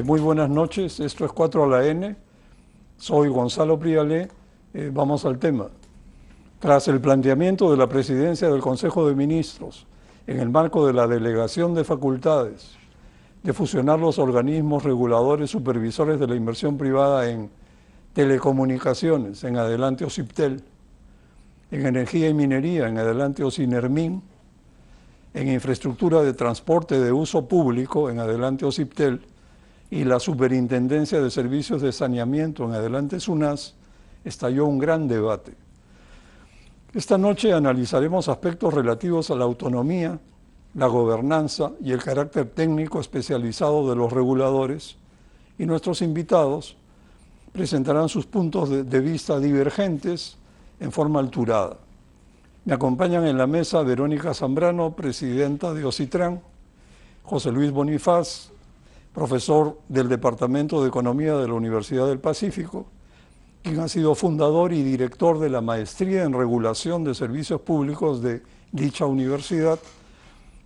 Muy buenas noches, esto es 4 a la N, soy Gonzalo Prialé, vamos al tema. Tras el planteamiento de la presidencia del Consejo de Ministros, en el marco de la delegación de facultades, de fusionar los organismos reguladores supervisores de la inversión privada en telecomunicaciones, en adelante OCIPTEL, en energía y minería, en adelante OCINERMIN, en infraestructura de transporte de uso público, en adelante OCIPTEL, y la Superintendencia de Servicios de Saneamiento, en adelante SUNAS, estalló un gran debate. Esta noche analizaremos aspectos relativos a la autonomía, la gobernanza y el carácter técnico especializado de los reguladores, y nuestros invitados presentarán sus puntos de vista divergentes en forma alturada. Me acompañan en la mesa Verónica Zambrano, presidenta de OCITRAN, José Luis Bonifaz, profesor del Departamento de Economía de la Universidad del Pacífico, quien ha sido fundador y director de la Maestría en Regulación de Servicios Públicos de dicha universidad,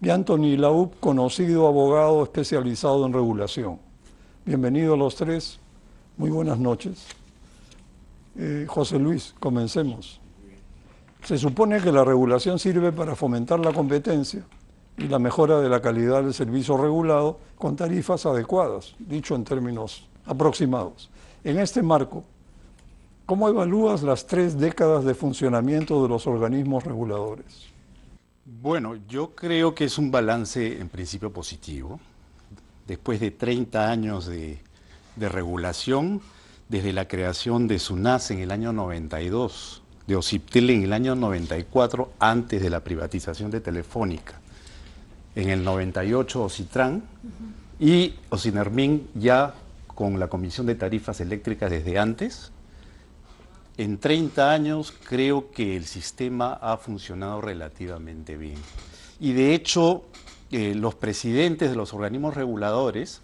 y Anthony Laub, conocido abogado especializado en regulación. Bienvenidos los tres, muy buenas noches. José Luis, comencemos. Se supone que la regulación sirve para fomentar la competencia y la mejora de la calidad del servicio regulado con tarifas adecuadas, dicho en términos aproximados. En este marco, ¿cómo evalúas las 3 décadas de funcionamiento de los organismos reguladores? Bueno, yo creo que es un balance en principio positivo. Después de 30 años de regulación, desde la creación de SUNAS en el año 92, de OCIPTEL en el año 94, antes de la privatización de Telefónica, en el 98 OCITRAN y OCINERMIN ya con la Comisión de Tarifas Eléctricas desde antes. En 30 años creo que el sistema ha funcionado relativamente bien. Y de hecho, los presidentes de los organismos reguladores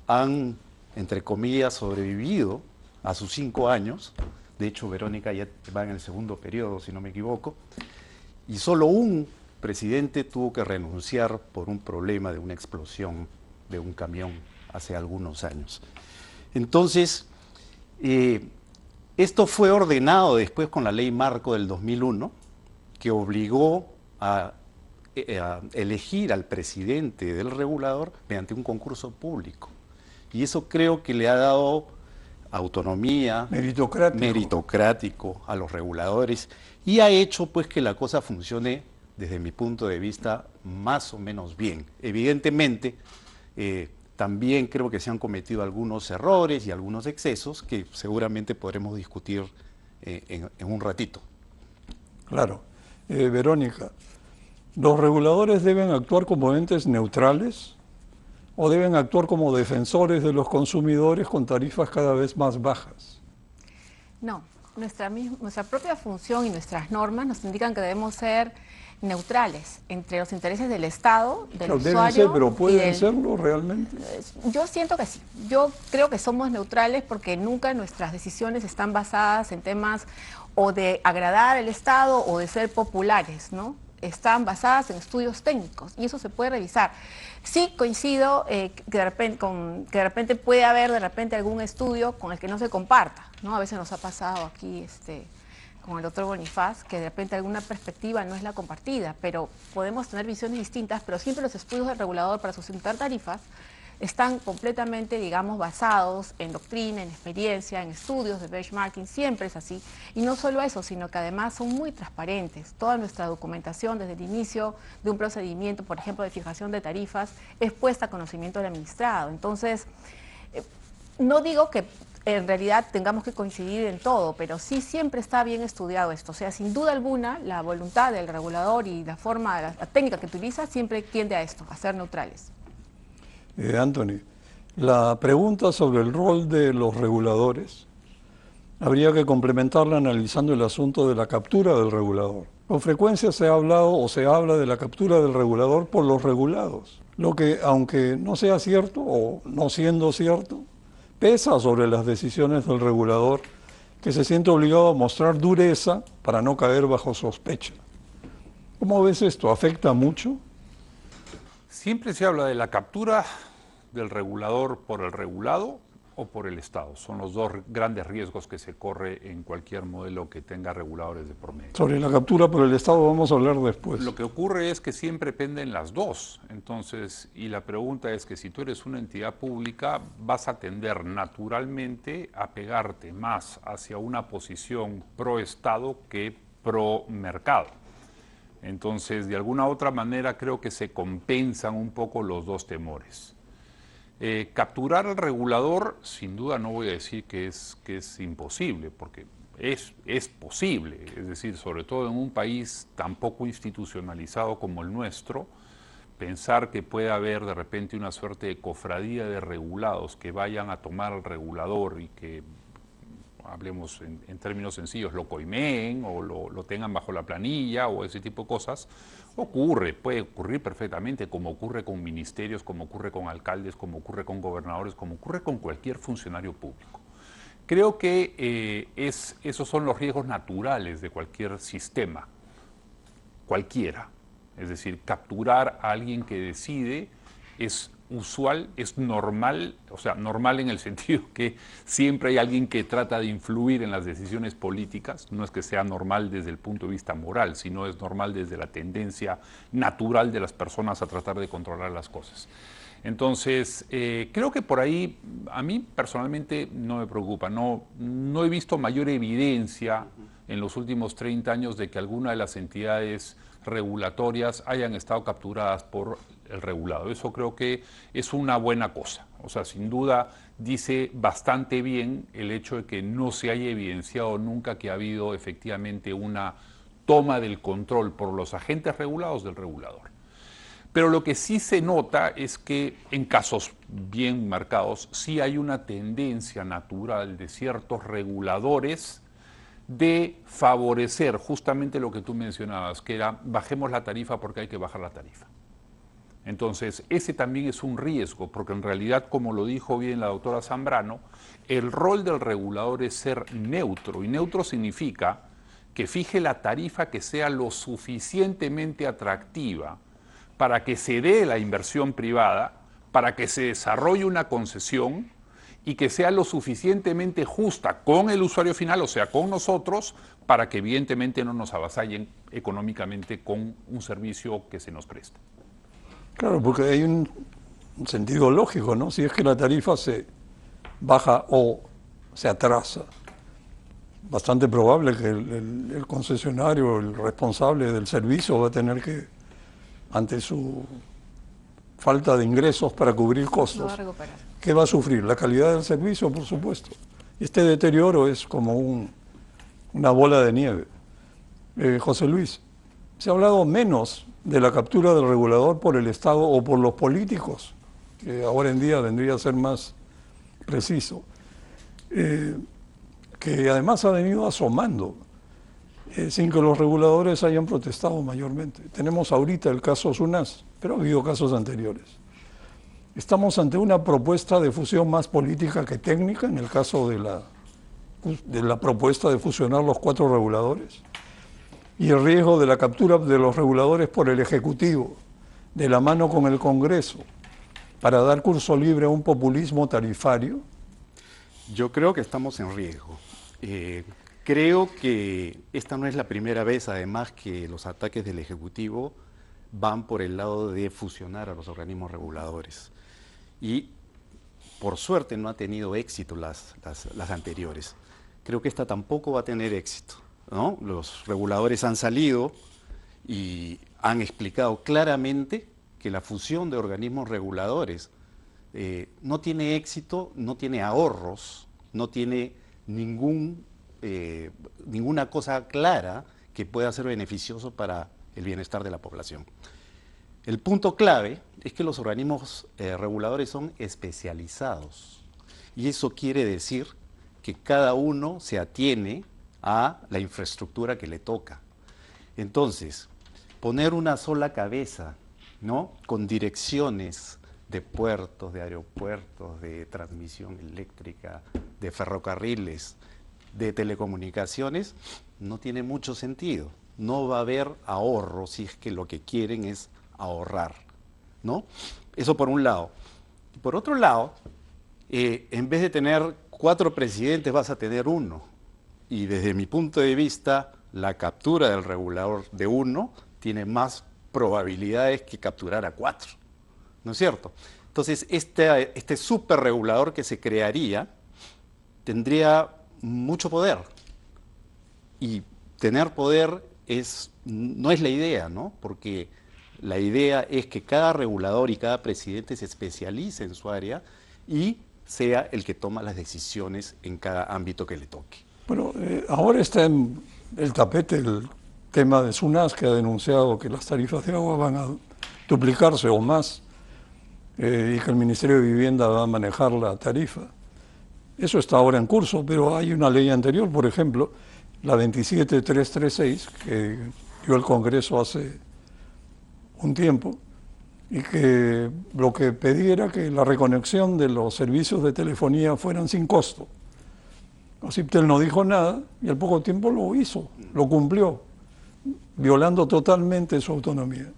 han, entre comillas, sobrevivido a sus 5 años. De hecho, Verónica ya va en el segundo periodo, si no me equivoco. Y solo un presidente tuvo que renunciar por un problema de una explosión de un camión hace algunos años. Entonces, esto fue ordenado después con la ley marco del 2001, que obligó a elegir al presidente del regulador mediante un concurso público. Y eso creo que le ha dado autonomía, meritocrático a los reguladores y ha hecho pues que la cosa funcione desde mi punto de vista más o menos bien. Evidentemente, también creo que se han cometido algunos errores y algunos excesos que seguramente podremos discutir en un ratito. Claro. Verónica, ¿los reguladores deben actuar como entes neutrales o deben actuar como defensores de los consumidores con tarifas cada vez más bajas? No, nuestra propia función y nuestras normas nos indican que debemos ser neutrales entre los intereses del Estado, del usuario. Deben ser, pero ¿pueden serlo realmente? Yo siento que sí. Yo creo que somos neutrales porque nunca nuestras decisiones están basadas en temas o de agradar al Estado o de ser populares, ¿no? Están basadas en estudios técnicos y eso se puede revisar. Sí coincido que de repente puede haber algún estudio con el que no se comparta, ¿no? A veces nos ha pasado aquí con el doctor Bonifaz, que de repente alguna perspectiva no es la compartida, pero podemos tener visiones distintas, pero siempre los estudios del regulador para sustentar tarifas están completamente, digamos, basados en doctrina, en experiencia, en estudios de benchmarking, siempre es así. Y no solo eso, sino que además son muy transparentes. Toda nuestra documentación desde el inicio de un procedimiento, por ejemplo, de fijación de tarifas, es puesta a conocimiento del administrado. Entonces, no digo que en realidad tengamos que coincidir en todo, pero sí siempre está bien estudiado esto. O sea, sin duda alguna, la voluntad del regulador y la forma, la técnica que utiliza siempre tiende a esto, a ser neutrales. Anthony, la pregunta sobre el rol de los reguladores habría que complementarla analizando el asunto de la captura del regulador. Con frecuencia se ha hablado o se habla de la captura del regulador por los regulados, lo que, aunque no sea cierto o no siendo cierto, pesa sobre las decisiones del regulador, que se siente obligado a mostrar dureza para no caer bajo sospecha. ¿Cómo ves esto? ¿Afecta mucho? Siempre se habla de la captura del regulador por el regulado o por el Estado. Son los dos grandes riesgos que se corre en cualquier modelo que tenga reguladores de por medio. Sobre la captura por el Estado vamos a hablar después. Lo que ocurre es que siempre penden las dos. Entonces, y la pregunta es que si tú eres una entidad pública, vas a tender naturalmente a pegarte más hacia una posición pro Estado que pro mercado. Entonces, de alguna otra manera creo que se compensan un poco los dos temores. Capturar al regulador, sin duda no voy a decir que es imposible, porque es posible, es decir, sobre todo en un país tan poco institucionalizado como el nuestro, pensar que puede haber de repente una suerte de cofradía de regulados que vayan a tomar al regulador y que, hablemos en términos sencillos, lo coimeen o lo tengan bajo la planilla o ese tipo de cosas, puede ocurrir perfectamente, como ocurre con ministerios, como ocurre con alcaldes, como ocurre con gobernadores, como ocurre con cualquier funcionario público. Creo que esos son los riesgos naturales de cualquier sistema, cualquiera. Es decir, capturar a alguien que decide es usual, es normal, o sea, normal en el sentido que siempre hay alguien que trata de influir en las decisiones políticas, no es que sea normal desde el punto de vista moral, sino es normal desde la tendencia natural de las personas a tratar de controlar las cosas. Entonces, creo que por ahí a mí personalmente no me preocupa, no he visto mayor evidencia en los últimos 30 años de que alguna de las entidades regulatorias hayan estado capturadas por el regulado. Eso creo que es una buena cosa. O sea, sin duda dice bastante bien el hecho de que no se haya evidenciado nunca que ha habido efectivamente una toma del control por los agentes regulados del regulador. Pero lo que sí se nota es que en casos bien marcados sí hay una tendencia natural de ciertos reguladores de favorecer justamente lo que tú mencionabas, que era bajemos la tarifa porque hay que bajar la tarifa. Entonces, ese también es un riesgo, porque en realidad, como lo dijo bien la doctora Zambrano, el rol del regulador es ser neutro, y neutro significa que fije la tarifa que sea lo suficientemente atractiva para que se dé la inversión privada, para que se desarrolle una concesión y que sea lo suficientemente justa con el usuario final, o sea, con nosotros, para que evidentemente no nos avasallen económicamente con un servicio que se nos presta. Claro, porque hay un sentido lógico, ¿no? Si es que la tarifa se baja o se atrasa, bastante probable que el concesionario, el responsable del servicio va a tener que, ante su falta de ingresos para cubrir costos, ¿qué va a sufrir? La calidad del servicio, por supuesto. Este deterioro es como una bola de nieve. José Luis, se ha hablado menos de la captura del regulador por el Estado o por los políticos, que ahora en día vendría a ser más preciso, que además ha venido asomando, sin que los reguladores hayan protestado mayormente. Tenemos ahorita el caso SUNAS, pero ha habido casos anteriores. Estamos ante una propuesta de fusión más política que técnica, en el caso de la propuesta de fusionar los 4 reguladores, y el riesgo de la captura de los reguladores por el Ejecutivo, de la mano con el Congreso, para dar curso libre a un populismo tarifario. Yo creo que estamos en riesgo. Creo que esta no es la primera vez, además, que los ataques del Ejecutivo van por el lado de fusionar a los organismos reguladores. Y, por suerte, no ha tenido éxito las anteriores. Creo que esta tampoco va a tener éxito, ¿no? Los reguladores han salido y han explicado claramente que la fusión de organismos reguladores no tiene éxito, no tiene ahorros, no tiene ninguna cosa clara que pueda ser beneficioso para el bienestar de la población. El punto clave es que los organismos reguladores son especializados, y eso quiere decir que cada uno se atiene a la infraestructura que le toca. Entonces, poner una sola cabeza, ¿no?, con direcciones de puertos, de aeropuertos, de transmisión eléctrica, de ferrocarriles, de telecomunicaciones, no tiene mucho sentido. No va a haber ahorro si es que lo que quieren es ahorrar, ¿no? Eso por un lado. Por otro lado, en vez de tener 4 presidentes vas a tener uno. Y desde mi punto de vista, la captura del regulador de uno tiene más probabilidades que capturar a 4. ¿No es cierto? Entonces, este superregulador que se crearía tendría mucho poder. Y tener poder no es la idea, ¿no? Porque la idea es que cada regulador y cada presidente se especialice en su área y sea el que toma las decisiones en cada ámbito que le toque. Bueno, ahora está en el tapete el tema de SUNAS, que ha denunciado que las tarifas de agua van a duplicarse o más, y que el Ministerio de Vivienda va a manejar la tarifa. Eso está ahora en curso, pero hay una ley anterior, por ejemplo, la 27336, que dio el Congreso hace un tiempo, y que lo que pedía era que la reconexión de los servicios de telefonía fueran sin costo. OCIPTEL no dijo nada y al poco tiempo lo hizo, lo cumplió, violando totalmente su autonomía.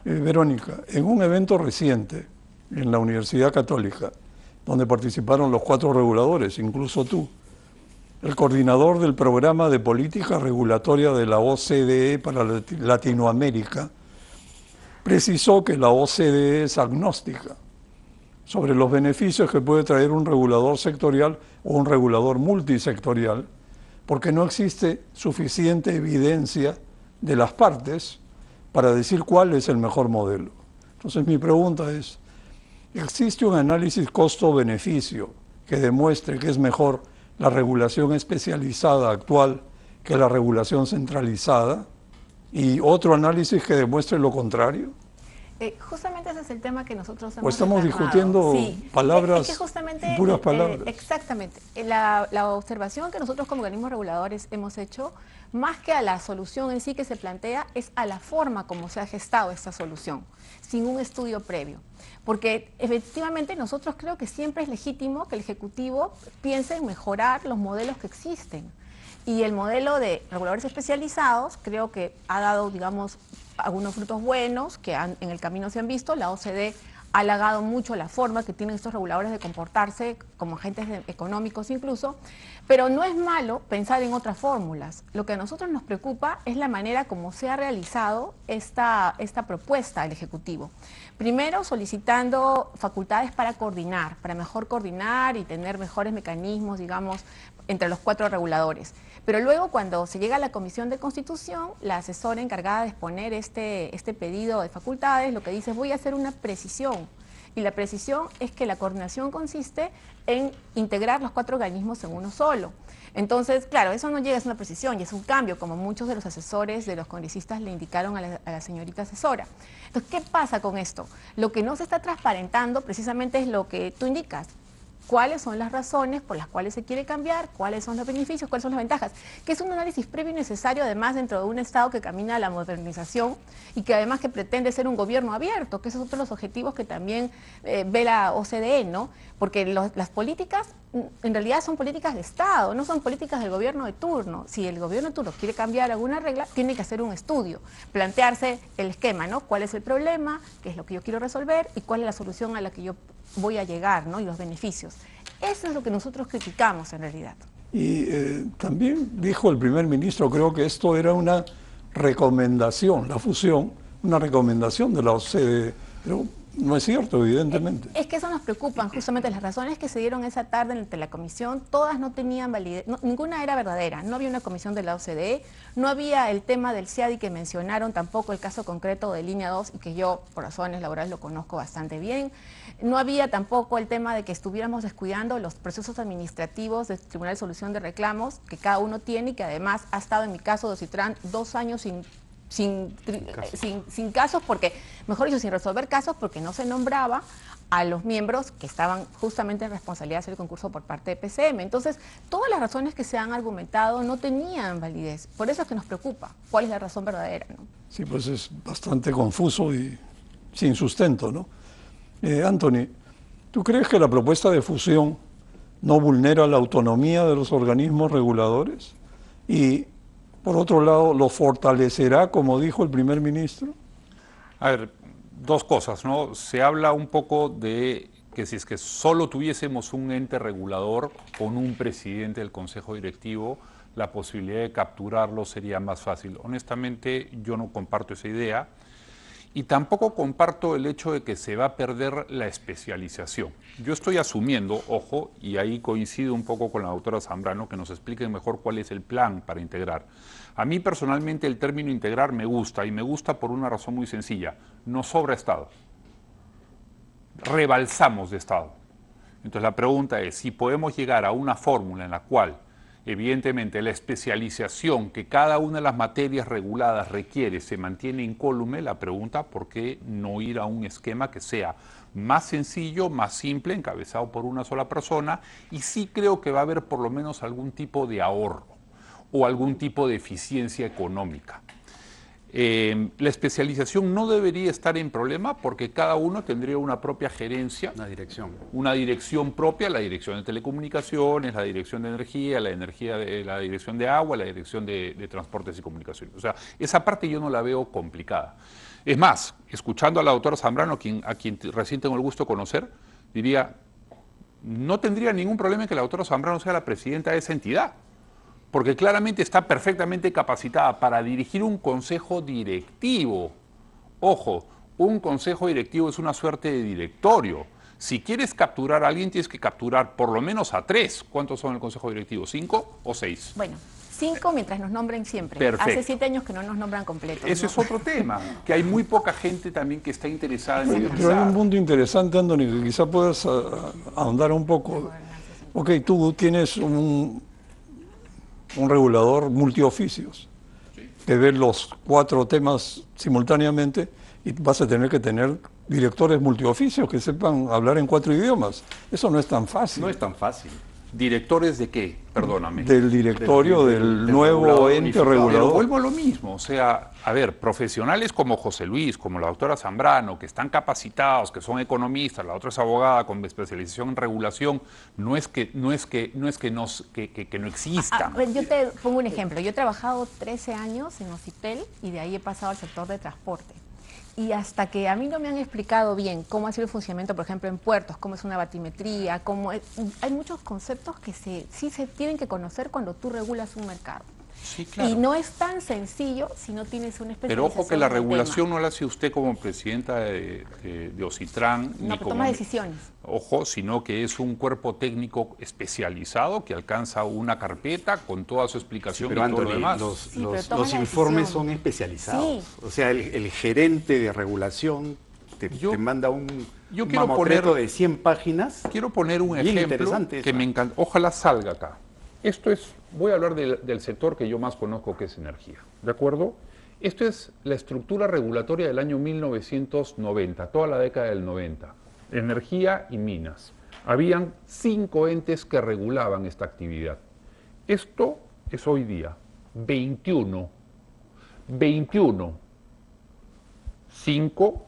Verónica, en un evento reciente en la Universidad Católica, donde participaron los 4 reguladores, incluso tú, el coordinador del programa de política regulatoria de la OCDE para Latinoamérica, precisó que la OCDE es agnóstica sobre los beneficios que puede traer un regulador sectorial o un regulador multisectorial, porque no existe suficiente evidencia de las partes para decir cuál es el mejor modelo. Entonces mi pregunta es, ¿existe un análisis costo-beneficio que demuestre que es mejor la regulación especializada actual que la regulación centralizada? ¿Y otro análisis que demuestre lo contrario? Justamente ese es el tema que nosotros hemos ¿O estamos reclamado. discutiendo palabras, es que justamente, puras palabras? Exactamente. La observación que nosotros como organismos reguladores hemos hecho, más que a la solución en sí que se plantea, es a la forma como se ha gestado esta solución, sin un estudio previo. Porque efectivamente nosotros creo que siempre es legítimo que el Ejecutivo piense en mejorar los modelos que existen. Y el modelo de reguladores especializados creo que ha dado, digamos, algunos frutos buenos que en el camino se han visto. La OCDE ha halagado mucho la forma que tienen estos reguladores de comportarse como agentes económicos incluso, pero no es malo pensar en otras fórmulas. Lo que a nosotros nos preocupa es la manera como se ha realizado esta propuesta del Ejecutivo. Primero, solicitando facultades para coordinar, para mejor coordinar y tener mejores mecanismos, digamos, entre los 4 reguladores. Pero luego, cuando se llega a la Comisión de Constitución, la asesora encargada de exponer este pedido de facultades, lo que dice es: voy a hacer una precisión. Y la precisión es que la coordinación consiste en integrar los 4 organismos en uno solo. Entonces, claro, eso no llega a ser una precisión y es un cambio, como muchos de los asesores de los congresistas le indicaron a la señorita asesora. Entonces, ¿qué pasa con esto? Lo que no se está transparentando precisamente es lo que tú indicas. ¿Cuáles son las razones por las cuales se quiere cambiar? ¿Cuáles son los beneficios? ¿Cuáles son las ventajas? Que es un análisis previo y necesario, además, dentro de un Estado que camina a la modernización y que además que pretende ser un gobierno abierto, que esos son otros los objetivos que también ve la OCDE, ¿no? Porque las políticas, en realidad, son políticas de Estado, no son políticas del gobierno de turno. Si el gobierno de turno quiere cambiar alguna regla, tiene que hacer un estudio, plantearse el esquema, ¿no? ¿Cuál es el problema? ¿Qué es lo que yo quiero resolver? ¿Y cuál es la solución a la que yo voy a llegar, ¿no? Y los beneficios. Eso es lo que nosotros criticamos en realidad. Y también dijo el primer ministro, creo que esto era una recomendación, la fusión, una recomendación de la OCDE, pero no es cierto, evidentemente. Es que eso nos preocupa, justamente las razones que se dieron esa tarde ante la comisión, todas no tenían validez, ninguna era verdadera. No había una comisión de la OCDE, no había el tema del CIADI que mencionaron, tampoco el caso concreto de Línea 2, y que yo por razones laborales lo conozco bastante bien. No había tampoco el tema de que estuviéramos descuidando los procesos administrativos del Tribunal de Solución de Reclamos que cada uno tiene y que además ha estado, en mi caso de Ocitran, 2 años sin casos, porque, mejor dicho, sin resolver casos, porque no se nombraba a los miembros que estaban justamente en responsabilidad de hacer el concurso por parte de PCM. Entonces, todas las razones que se han argumentado no tenían validez. Por eso es que nos preocupa cuál es la razón verdadera, ¿no? Sí, pues es bastante confuso y sin sustento, ¿no? Anthony, ¿tú crees que la propuesta de fusión no vulnera la autonomía de los organismos reguladores? Y, por otro lado, ¿lo fortalecerá, como dijo el primer ministro? A ver, 2 cosas, ¿no? Se habla un poco de que si es que solo tuviésemos un ente regulador con un presidente del Consejo Directivo, la posibilidad de capturarlo sería más fácil. Honestamente, yo no comparto esa idea. Y tampoco comparto el hecho de que se va a perder la especialización. Yo estoy asumiendo, ojo, y ahí coincido un poco con la doctora Zambrano, que nos explique mejor cuál es el plan para integrar. A mí personalmente el término integrar me gusta, y me gusta por una razón muy sencilla. Nos sobra Estado. Rebalsamos de Estado. Entonces la pregunta es, si podemos llegar a una fórmula en la cual evidentemente la especialización que cada una de las materias reguladas requiere se mantiene incólume, la pregunta por qué no ir a un esquema que sea más sencillo, más simple, encabezado por una sola persona, y sí creo que va a haber por lo menos algún tipo de ahorro o algún tipo de eficiencia económica. La especialización no debería estar en problema porque cada uno tendría una propia gerencia. Una dirección propia, la dirección de telecomunicaciones, la dirección de energía, la dirección de agua, la dirección de transportes y comunicaciones. O sea, esa parte yo no la veo complicada. Es más, escuchando a la doctora Zambrano, a quien recién tengo el gusto de conocer, diría, no tendría ningún problema en que la doctora Zambrano sea la presidenta de esa entidad, porque claramente está perfectamente capacitada para dirigir un consejo directivo. Ojo, un consejo directivo es una suerte de directorio. Si quieres capturar a alguien, tienes que capturar por lo menos a 3. ¿Cuántos son en el consejo directivo? ¿5 o 6? Bueno, 5 mientras nos nombren siempre. Perfecto. Hace 7 años que no nos nombran completos. Ese ¿no? es otro tema, que hay muy poca gente también que está interesada en Pero hay utilizar. un punto interesante, Anthony, que quizá puedas ahondar un poco. Ok, tú tienes un regulador multioficios, que ve los 4 temas simultáneamente y vas a tener que tener directores multioficios que sepan hablar en 4 idiomas. Eso no es tan fácil. No es tan fácil. ¿Directores de qué? Perdóname. Del directorio del nuevo regulador ente unificado. Pero regulador. vuelvo a lo mismo, o sea, a ver, profesionales como José Luis, como la doctora Zambrano, que están capacitados, que son economistas, la otra es abogada con especialización en regulación, no existan. A ver, yo te pongo un ejemplo. Yo he trabajado 13 años en Ocitel y de ahí he pasado al sector de transporte. Y hasta que a mí no me han explicado bien cómo ha sido el funcionamiento, por ejemplo, en puertos, cómo es una batimetría, hay muchos conceptos que sí se tienen que conocer cuando tú regulas un mercado. Sí, claro. Y no es tan sencillo si no tienes una especialización. Pero ojo que la en el regulación tema. no la hace usted como presidenta de Ocitran, No, ni pero como toma decisiones. Ojo, sino que es un cuerpo técnico especializado que alcanza una carpeta con toda su explicación Pero y todo lo Anthony, demás. pero toma los la informes decisión. son especializados. Sí. O sea, el gerente de regulación te manda un quiero mamotreto poner- de 100 páginas. Quiero poner un Bien ejemplo interesante que eso. me encanta. Ojalá salga acá. Voy a hablar del sector que yo más conozco, que es energía. ¿De acuerdo? Esto es la estructura regulatoria del año 1990, toda la década del 90. Energía y minas. Habían 5 entes que regulaban esta actividad. Esto es hoy día 21. 5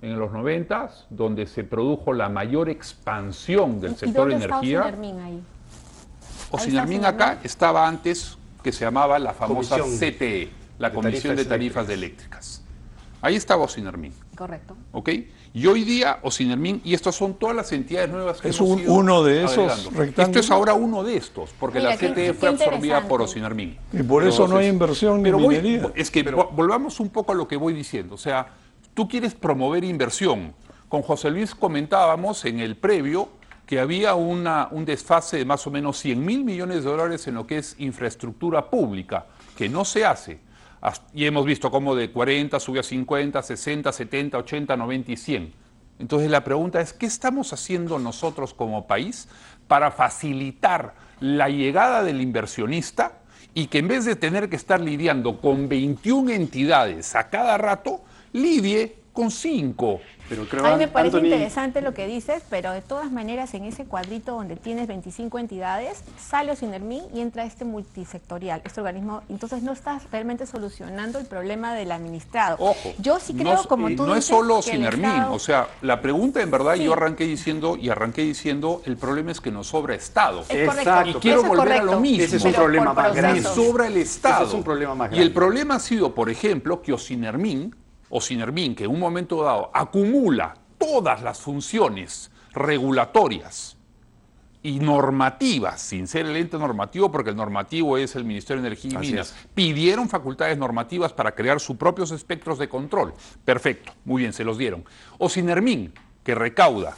en los 90, donde se produjo la mayor expansión del ¿Y sector dónde está energía. Ocinermin ahí? Ocinermin está acá Ocinermin. estaba antes, que se llamaba la famosa Comisión CTE, la de Comisión de Tarifas Tarifas Eléctricas. Ahí estaba Ocinermin, Correcto. ¿ok? Y hoy día Ocinermin, y estas son todas las entidades nuevas que Es hemos ido uno de esos agregando. rectángulos. Esto es ahora uno de estos, porque Mira, la CTE qué fue absorbida por interesante. Ocinermin. Y por eso no hay inversión ni pero minería. Es que volvamos un poco a lo que voy diciendo. O sea, tú quieres promover inversión. Con José Luis comentábamos en el previo que había un desfase de más o menos 100.000 millones de dólares en lo que es infraestructura pública, que no se hace. Y hemos visto cómo de 40 sube a 50, 60, 70, 80, 90 y 100. Entonces la pregunta es, ¿qué estamos haciendo nosotros como país para facilitar la llegada del inversionista y que en vez de tener que estar lidiando con 21 entidades a cada rato, lidie con 5? Pero creo, A mí me parece Anthony, interesante lo que dices, pero de todas maneras en ese cuadrito donde tienes 25 entidades, sale Ocinermin y entra este multisectorial, este organismo. Entonces no estás realmente solucionando el problema del administrado. Ojo, Yo sí creo, como tú no es dices, solo que el Ocinermin, Estado- o sea, la pregunta en verdad Sí. yo arranqué diciendo, el problema es que nos sobra Estado. Es correcto. Exacto. Y quiero Eso es volver a lo correcto, mismo. Ese es un pero problema por más grande. Me procesos. sobra el Estado. Ese es un problema más Y el grande. problema ha sido, por ejemplo, que Ocinermin, que en un momento dado acumula todas las funciones regulatorias y normativas, sin ser el ente normativo, porque el normativo es el Ministerio de Energía y Así Minas, es. pidieron facultades normativas para crear sus propios espectros de control. Perfecto, muy bien, se los dieron. O Sinermin, que recauda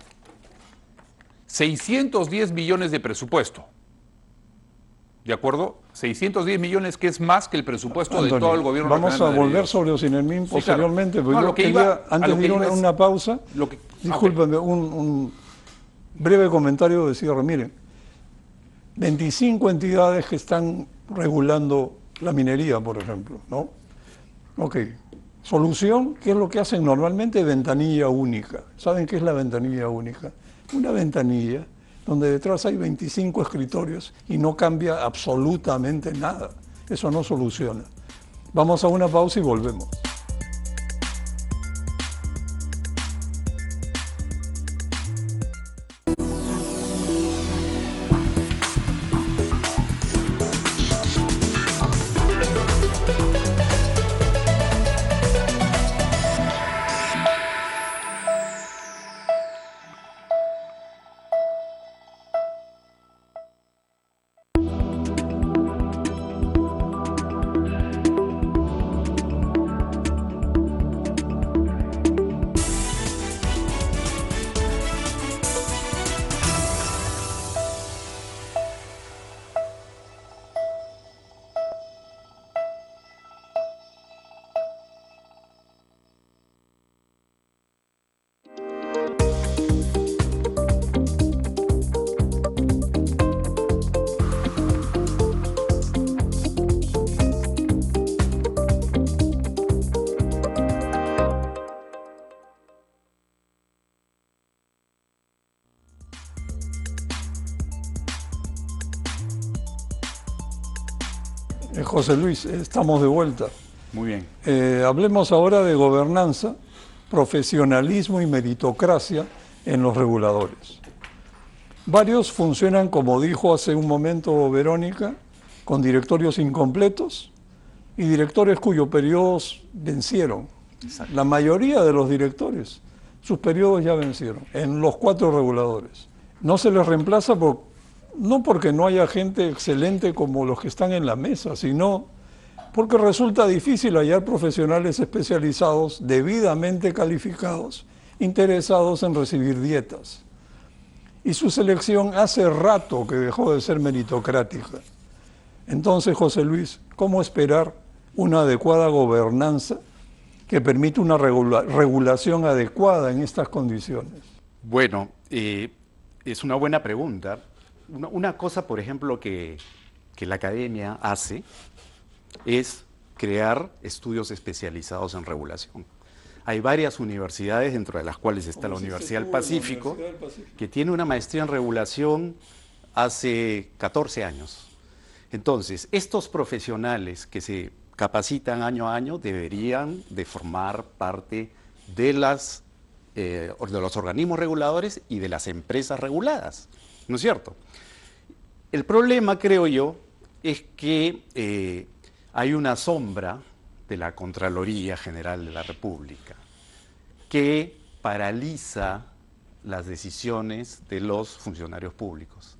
610 millones de presupuesto. ¿De acuerdo? 610 millones, que es más que el presupuesto de Antonio, todo el gobierno vamos regional a de volver Dios. sobre Ocinermin Sí, claro. posteriormente, porque No, yo lo que quería, iba- a antes lo de que ir iba a es- una pausa, lo que- discúlpenme, un breve comentario de cierre. Miren, 25 entidades que están regulando la minería, por ejemplo, ¿no? Ok. Solución, ¿qué es lo que hacen normalmente? Ventanilla única. ¿Saben qué es la ventanilla única? Una ventanilla donde detrás hay 25 escritorios y no cambia absolutamente nada. Eso no soluciona. Vamos a una pausa y volvemos. José Luis, estamos de vuelta. Muy bien. Hablemos ahora de gobernanza, profesionalismo y meritocracia en los reguladores. Varios funcionan, como dijo hace un momento Verónica, con directorios incompletos y directores cuyos periodos vencieron. Exacto. La mayoría de los directores, sus periodos ya vencieron, en los 4 reguladores. No se les reemplaza no porque no haya gente excelente como los que están en la mesa, sino porque resulta difícil hallar profesionales especializados, debidamente calificados, interesados en recibir dietas. Y su selección hace rato que dejó de ser meritocrática. Entonces, José Luis, ¿cómo esperar una adecuada gobernanza que permita una regulación adecuada en estas condiciones? Bueno, es una buena pregunta. Una cosa, por ejemplo, que la academia hace es crear estudios especializados en regulación. Hay varias universidades, dentro de las cuales está la Universidad del Pacífico, que tiene una maestría en regulación hace 14 años. Entonces, estos profesionales que se capacitan año a año deberían de formar parte de los organismos reguladores y de las empresas reguladas, ¿no es cierto? El problema, creo yo, es que hay una sombra de la Contraloría General de la República que paraliza las decisiones de los funcionarios públicos.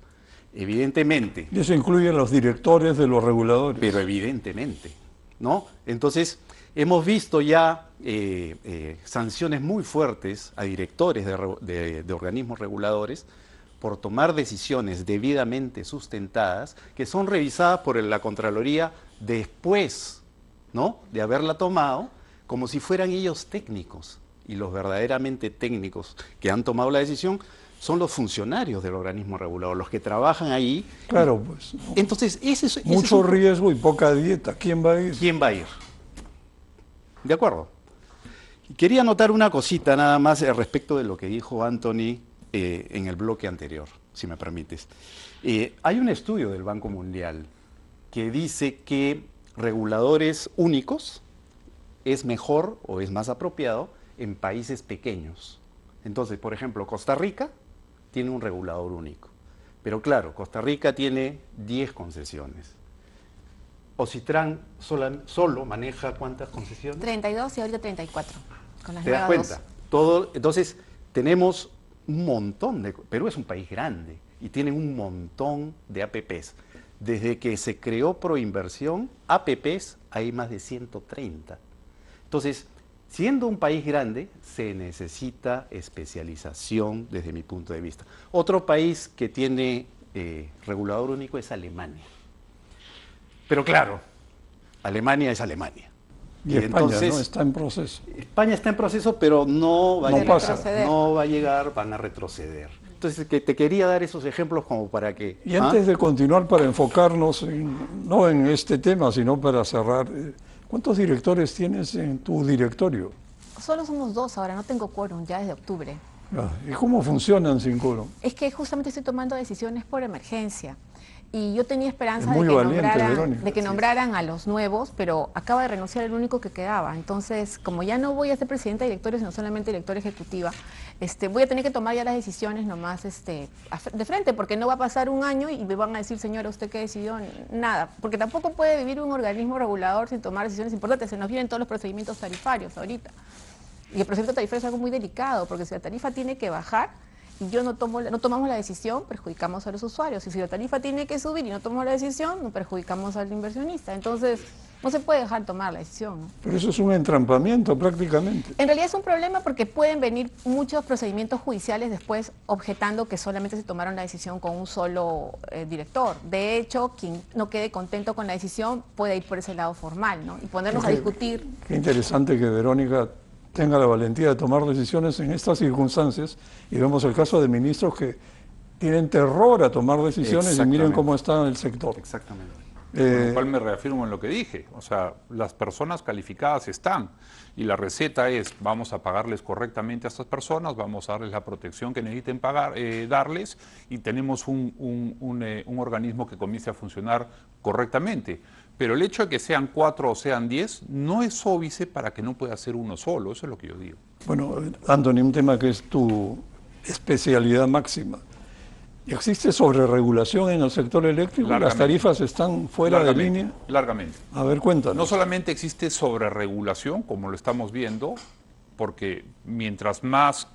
Evidentemente. Y eso incluye a los directores de los reguladores. Pero evidentemente, ¿no? Entonces, hemos visto ya sanciones muy fuertes a directores de organismos reguladores por tomar decisiones debidamente sustentadas que son revisadas por la Contraloría después, ¿no?, de haberla tomado, como si fueran ellos técnicos. Y los verdaderamente técnicos que han tomado la decisión son los funcionarios del organismo regulador, los que trabajan ahí. Claro, pues. ¿No? Entonces, mucho riesgo y poca dieta. ¿Quién va a ir? ¿Quién va a ir? ¿De acuerdo? Y quería anotar una cosita nada más respecto de lo que dijo Anthony en el bloque anterior, si me permites. Hay un estudio del Banco Mundial que dice que reguladores únicos es mejor o es más apropiado en países pequeños. Entonces, por ejemplo, Costa Rica tiene un regulador único. Pero claro, Costa Rica tiene 10 concesiones. Ocitran solo maneja ¿cuántas concesiones? 32 y ahorita 34. Con las ¿Te das nuevas cuenta? Todo, entonces, tenemos un montón de... Perú es un país grande y tienen un montón de APPs. Desde que se creó Proinversión, APPs hay más de 130. Entonces, siendo un país grande, se necesita especialización desde mi punto de vista. Otro país que tiene regulador único es Alemania. Pero claro, Alemania es Alemania. Y España, entonces, ¿no? Está en proceso. España está en proceso, pero no va a llegar, retroceder. no va a llegar, van a retroceder. Entonces, que te quería dar esos ejemplos como para que... Y antes de continuar, para enfocarnos no en este tema, sino para cerrar, ¿cuántos directores tienes en tu directorio? Solo somos 2 ahora, no tengo quórum ya desde octubre. ¿Y cómo funcionan sin quórum? Es que justamente estoy tomando decisiones por emergencia. Y yo tenía esperanza Es muy valiente, de Verónica. que nombraran a los nuevos, pero acaba de renunciar el único que quedaba. Entonces, como ya no voy a ser presidenta de directorio, sino solamente directora ejecutiva, voy a tener que tomar ya las decisiones nomás de frente, porque no va a pasar un año y me van a decir, señora, ¿usted qué decidió? Nada, porque tampoco puede vivir un organismo regulador sin tomar decisiones importantes. Se nos vienen todos los procedimientos tarifarios ahorita. Y el procedimiento tarifario es algo muy delicado, porque si la tarifa tiene que bajar, y yo no tomamos la decisión, perjudicamos a los usuarios. Y si la tarifa tiene que subir y no tomamos la decisión, no perjudicamos al inversionista. Entonces, no se puede dejar tomar la decisión, ¿no? Pero eso es un entrampamiento prácticamente. En realidad es un problema porque pueden venir muchos procedimientos judiciales después objetando que solamente se tomaron la decisión con un solo director. De hecho, quien no quede contento con la decisión puede ir por ese lado formal, ¿no? Y ponernos a discutir. Qué interesante que Verónica tenga la valentía de tomar decisiones en estas circunstancias, y vemos el caso de ministros que tienen terror a tomar decisiones y miren cómo está el sector. Exactamente. Con lo cual me reafirmo en lo que dije. O sea, las personas calificadas están y la receta es: vamos a pagarles correctamente a estas personas, vamos a darles la protección que necesiten darles, y tenemos un organismo que comience a funcionar correctamente. Pero el hecho de que sean 4 o sean 10 no es óbice para que no pueda ser uno solo. Eso es lo que yo digo. Bueno, Anthony, un tema que es tu especialidad máxima. ¿Existe sobreregulación en el sector eléctrico? ¿Las tarifas están fuera de línea? Largamente. A ver, cuéntanos. No solamente existe sobreregulación, como lo estamos viendo, porque mientras más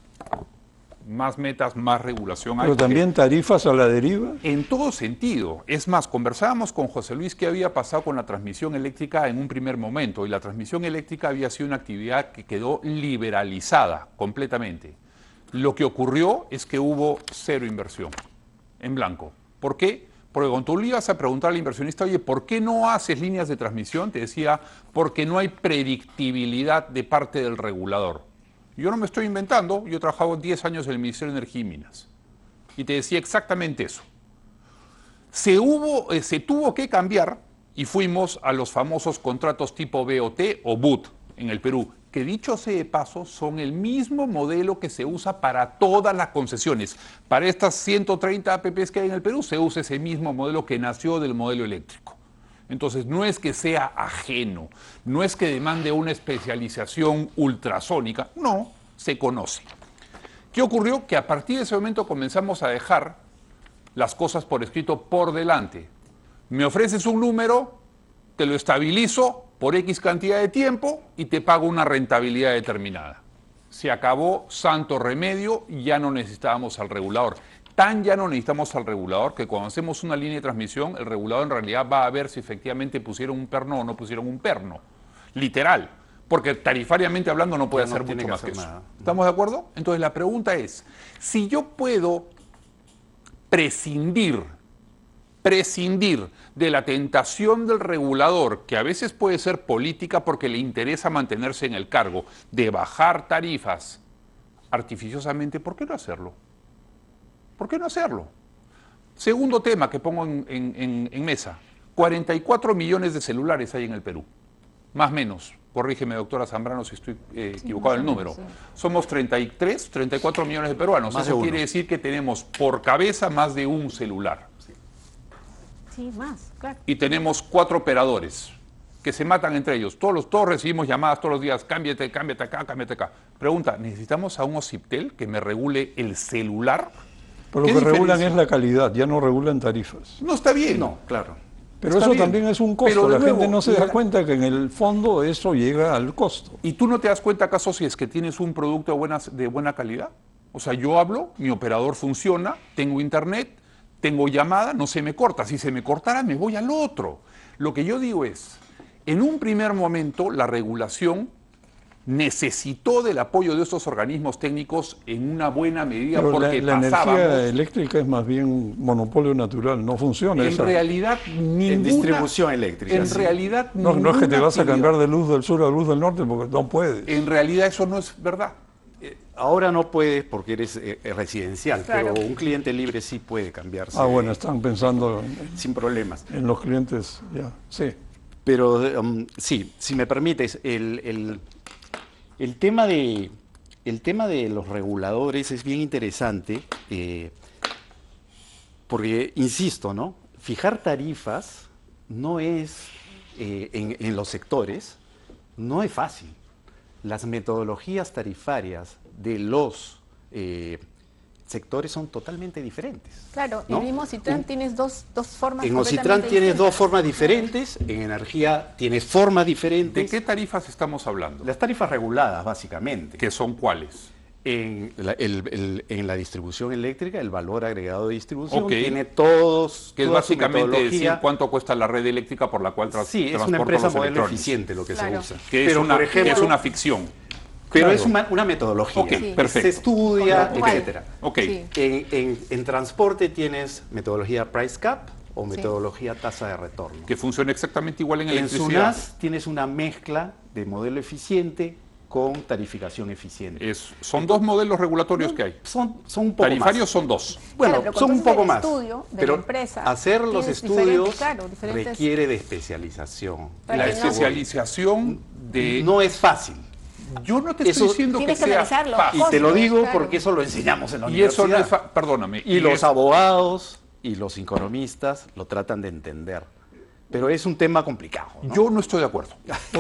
metas, más regulación hay. Pero también tarifas a la deriva. En todo sentido. Es más, conversábamos con José Luis qué había pasado con la transmisión eléctrica en un primer momento, y la transmisión eléctrica había sido una actividad que quedó liberalizada completamente. Lo que ocurrió es que hubo cero inversión, en blanco. ¿Por qué? Porque cuando tú le ibas a preguntar al inversionista, oye, ¿por qué no haces líneas de transmisión? Te decía, porque no hay predictibilidad de parte del regulador. Yo no me estoy inventando, yo he trabajado 10 años en el Ministerio de Energía y Minas. Y te decía exactamente eso. Se tuvo que cambiar y fuimos a los famosos contratos tipo BOT o BUT en el Perú, que dicho sea de paso, son el mismo modelo que se usa para todas las concesiones. Para estas 130 APPs que hay en el Perú, se usa ese mismo modelo que nació del modelo eléctrico. Entonces, no es que sea ajeno, no es que demande una especialización ultrasónica, no, se conoce. ¿Qué ocurrió? Que a partir de ese momento comenzamos a dejar las cosas por escrito por delante. Me ofreces un número, te lo estabilizo por X cantidad de tiempo y te pago una rentabilidad determinada. Se acabó, santo remedio, ya no necesitábamos al regulador. Tan ya no necesitamos al regulador que cuando hacemos una línea de transmisión, el regulador en realidad va a ver si efectivamente pusieron un perno o no pusieron un perno. Literal. Porque tarifariamente hablando no puede hacer mucho más que eso. ¿Estamos de acuerdo? Entonces la pregunta es, si yo puedo prescindir de la tentación del regulador, que a veces puede ser política porque le interesa mantenerse en el cargo, de bajar tarifas artificiosamente, ¿por qué no hacerlo? ¿Por qué no hacerlo? Segundo tema que pongo en mesa. 44 millones de celulares hay en el Perú. Más o menos. Corrígeme, doctora Zambrano, si estoy equivocado en el número. Sí. Somos 34 millones de peruanos. Eso quiere decir que tenemos por cabeza más de un celular. Sí, más, claro. Y tenemos 4 operadores que se matan entre ellos. Todos recibimos llamadas todos los días. Cámbiate acá, cámbiate acá. Pregunta, ¿necesitamos a un OCIPTEL que me regule el celular? Pero lo que regulan es la calidad, ya no regulan tarifas. No, está bien. No, claro. Pero eso también es un costo. La gente no se da cuenta que en el fondo eso llega al costo. ¿Y tú no te das cuenta acaso si es que tienes un producto de buena calidad? O sea, yo hablo, mi operador funciona, tengo internet, tengo llamada, no se me corta. Si se me cortara, me voy al otro. Lo que yo digo es, en un primer momento, la regulación necesitó del apoyo de estos organismos técnicos en una buena medida. Pero porque la pasábamos... energía eléctrica es más bien monopolio natural, no funciona. En realidad, ninguna... En distribución eléctrica. En sí. realidad, No, no es que te ninguna vas a actividad. cambiar de luz del sur a luz del norte porque no puedes. En realidad eso no es verdad. Ahora no puedes porque eres residencial, Claro. pero un cliente libre sí puede cambiarse Bueno, están pensando sin problemas. en los clientes, ya, sí. Pero sí, si me permites, el tema de los reguladores es bien interesante porque, insisto, ¿no? Fijar tarifas no es, en los sectores, no es fácil. Las metodologías tarifarias de los sectores son totalmente diferentes. Claro, ¿no? en el mismo Ocitran tienes dos formas En completamente Ocitran tienes dos distintas. formas diferentes, en energía tienes formas ¿De diferentes. qué tarifas estamos hablando? Las tarifas reguladas, básicamente. ¿Qué son cuáles? En la distribución eléctrica, el valor agregado de distribución Ok. tiene todos. Que es toda su básicamente decir metodología. cuánto cuesta la red eléctrica por la cual Sí, es una transporta empresa los modelo electrones. eficiente lo que Claro. se usa. Que es, Pero, una, por ejemplo, es una ficción. pero Claro. es una metodología. Ok, Sí. perfecto. Se estudia, Con lo cual- etcétera. Ok. Sí. En transporte tienes metodología price cap o Sí. metodología tasa de retorno. Que funciona exactamente igual en En electricidad. SUNAS tienes una mezcla de modelo eficiente con tarificación eficiente. Son dos modelos regulatorios que hay. Son un poco Tarifarios más. son dos. Bueno, Claro, pero son un entonces poco el más. estudio de pero la empresa hacer los tienes estudios diferentes- requiere de especialización. Para La que no- especialización de... No es fácil. Yo no te Eso- estoy diciendo que Tienes que sea analizarlo. fácil. Y te lo digo Claro. porque eso lo enseñamos en la Y eso universidad. no es perdóname. Y los es- abogados y los economistas lo tratan de entender. Pero es un tema complicado, ¿no? Yo no estoy de acuerdo.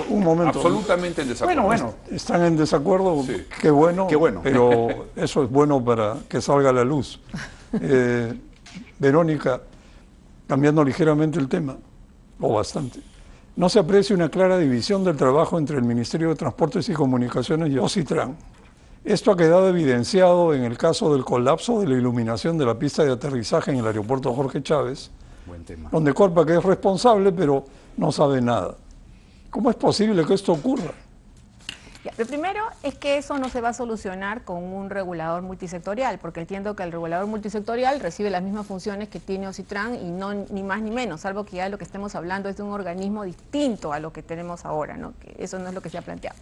Un momento. Absolutamente en desacuerdo. Bueno. Están en desacuerdo, Sí. qué bueno, Qué bueno. pero eso es bueno para que salga a la luz. Verónica, cambiando ligeramente el tema, o bastante, no se aprecia una clara división del trabajo entre el Ministerio de Transportes y Comunicaciones y Ocitran. Esto ha quedado evidenciado en el caso del colapso de la iluminación de la pista de aterrizaje en el aeropuerto Jorge Chávez, Buen tema. donde Corpac es responsable, pero no sabe nada. ¿Cómo es posible que esto ocurra? Ya, lo primero es que eso no se va a solucionar con un regulador multisectorial, porque entiendo que el regulador multisectorial recibe las mismas funciones que tiene Ocitran y no ni más ni menos, salvo que ya lo que estemos hablando es de un organismo distinto a lo que tenemos ahora, ¿no? Que eso no es lo que se ha planteado.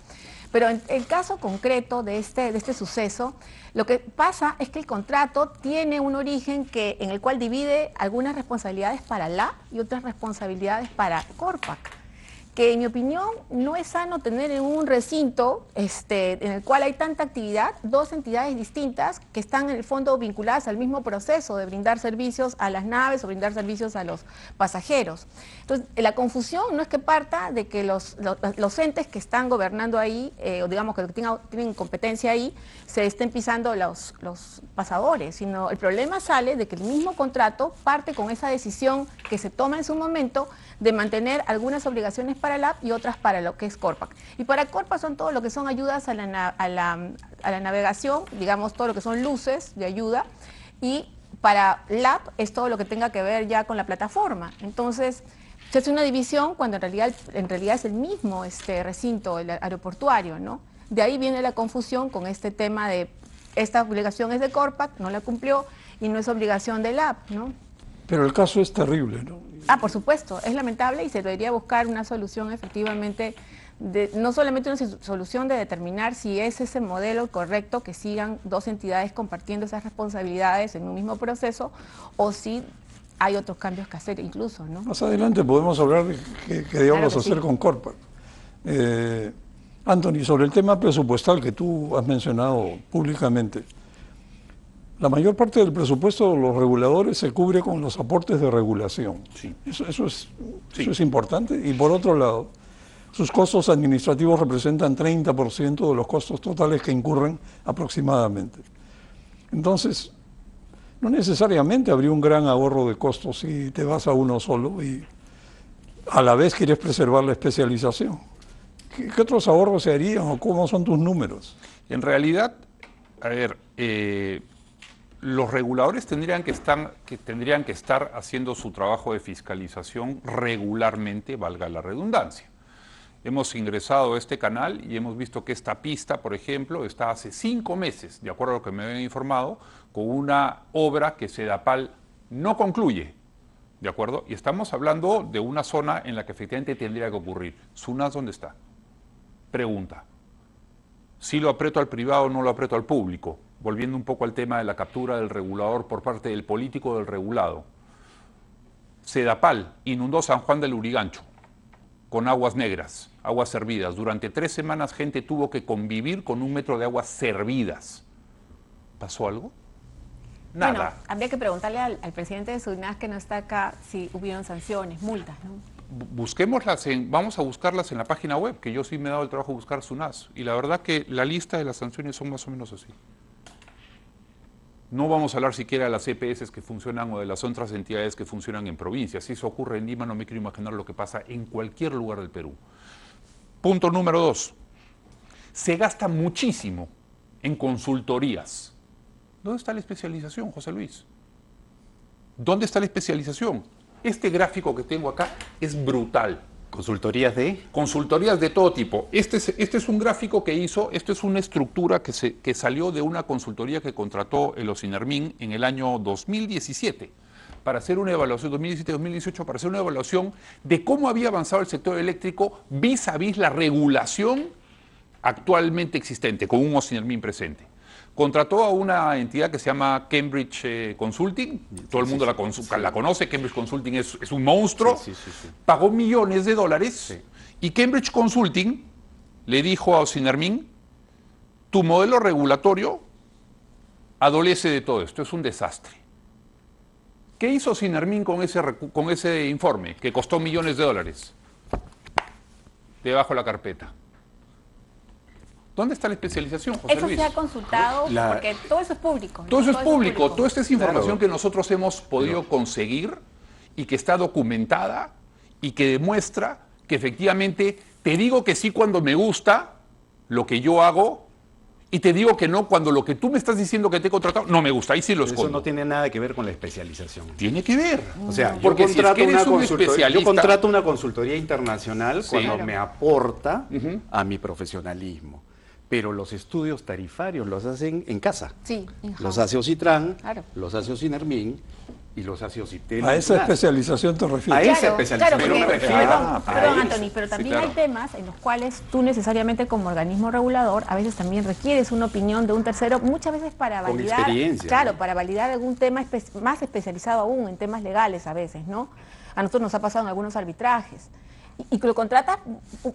Pero en el caso concreto de este suceso, lo que pasa es que el contrato tiene un origen en el cual divide algunas responsabilidades para la y otras responsabilidades para Corpac, que en mi opinión no es sano tener en un recinto en el cual hay tanta actividad, dos entidades distintas que están en el fondo vinculadas al mismo proceso de brindar servicios a las naves o brindar servicios a los pasajeros. Entonces, la confusión no es que parta de que los entes que están gobernando ahí, o digamos que tienen competencia ahí, se estén pisando los pasadores, sino el problema sale de que el mismo contrato parte con esa decisión que se toma en su momento de mantener algunas obligaciones para el app y otras para lo que es Corpac. Y para Corpac son todo lo que son ayudas a la navegación, digamos todo lo que son luces de ayuda, y para LAP es todo lo que tenga que ver ya con la plataforma. Entonces, se hace una división cuando en realidad es el mismo recinto, el aeroportuario, ¿no? De ahí viene la confusión con este tema de esta obligación es de Corpac, no la cumplió, y no es obligación del LAP, ¿no? Pero el caso es terrible, ¿no? Por supuesto, es lamentable y se debería buscar una solución efectivamente, no solamente una solución de determinar si es ese modelo correcto que sigan dos entidades compartiendo esas responsabilidades en un mismo proceso o si hay otros cambios que hacer incluso, ¿no? Más adelante podemos hablar de qué diablos que hacer sí. con Corpac. Anthony, sobre el tema presupuestal que tú has mencionado públicamente, la mayor parte del presupuesto de los reguladores se cubre con los aportes de regulación. Sí. Eso Sí. es importante. Y por otro lado, sus costos administrativos representan 30% de los costos totales que incurren aproximadamente. Entonces, no necesariamente habría un gran ahorro de costos si te vas a uno solo y a la vez quieres preservar la especialización. ¿Qué otros ahorros se harían o cómo son tus números? En realidad, A ver, los reguladores tendrían que estar haciendo su trabajo de fiscalización regularmente, valga la redundancia. Hemos ingresado a este canal y hemos visto que esta pista, por ejemplo, está hace 5 meses, de acuerdo a lo que me habían informado, con una obra que Sedapal no concluye, ¿de acuerdo? Y estamos hablando de una zona en la que efectivamente tendría que ocurrir. ¿SUNAS dónde está? Pregunta. ¿Sí lo aprieto al privado o no lo aprieto al público? Volviendo un poco al tema de la captura del regulador por parte del político del regulado. Sedapal inundó San Juan del Lurigancho con aguas negras, aguas servidas. Durante 3 semanas gente tuvo que convivir con 1 metro de aguas servidas. ¿Pasó algo? Nada. Bueno, habría que preguntarle al presidente de SUNAS, que no está acá, si hubieron sanciones, multas, ¿no? Busquémoslas, vamos a buscarlas en la página web, que yo sí me he dado el trabajo de buscar SUNAS. Y la verdad que la lista de las sanciones son más o menos así. No vamos a hablar siquiera de las EPS que funcionan o de las otras entidades que funcionan en provincias. Si eso ocurre en Lima, no me quiero imaginar lo que pasa en cualquier lugar del Perú. Punto número 2. Se gasta muchísimo en consultorías. ¿Dónde está la especialización, José Luis? ¿Dónde está la especialización? Este gráfico que tengo acá es brutal. ¿Consultorías de? Consultorías de todo tipo. Este es un gráfico que hizo, esto es una estructura que salió de una consultoría que contrató el Ocinermin en el año 2017 para hacer una evaluación, 2017-2018, para hacer una evaluación de cómo había avanzado el sector eléctrico vis a vis la regulación actualmente existente, con un Ocinermin presente. Contrató a una entidad que se llama Cambridge Consulting, todo el mundo la conoce, Cambridge Consulting es un monstruo, pagó millones de dólares y Cambridge Consulting le dijo a Ocinermin, tu modelo regulatorio adolece de todo esto, es un desastre. ¿Qué hizo Ocinermin con ese informe que costó millones de dólares? Debajo de la carpeta. ¿Dónde está la especialización, José Luis? Eso se ha consultado, porque todo eso es público. Todo eso es público, toda esta es información que nosotros hemos podido conseguir y que está documentada y que demuestra que efectivamente te digo que sí cuando me gusta lo que yo hago y te digo que no cuando lo que tú me estás diciendo que te he contratado no me gusta, ahí sí lo escondo. Eso no tiene nada que ver con la especialización. Tiene que ver. O sea, porque si es que eres un especialista, yo contrato una consultoría internacional cuando Claro. me aporta a mi profesionalismo. Pero los estudios tarifarios los hacen en casa. Sí, in-house. Los hace Ocitran, Claro. los hace Ocinermin y los hace Ocitel. A esa especialización te refieres. A esa especialización. Claro, porque, Pero me refiero perdón, a perdón, eso. Anthony, pero también Sí, claro. hay temas en los cuales tú necesariamente como organismo regulador a veces también requieres una opinión de un tercero, muchas veces para Con validar, experiencia, claro, ¿no? para validar algún tema más especializado aún en temas legales a veces, ¿no? A nosotros nos ha pasado en algunos arbitrajes. Y que lo contratas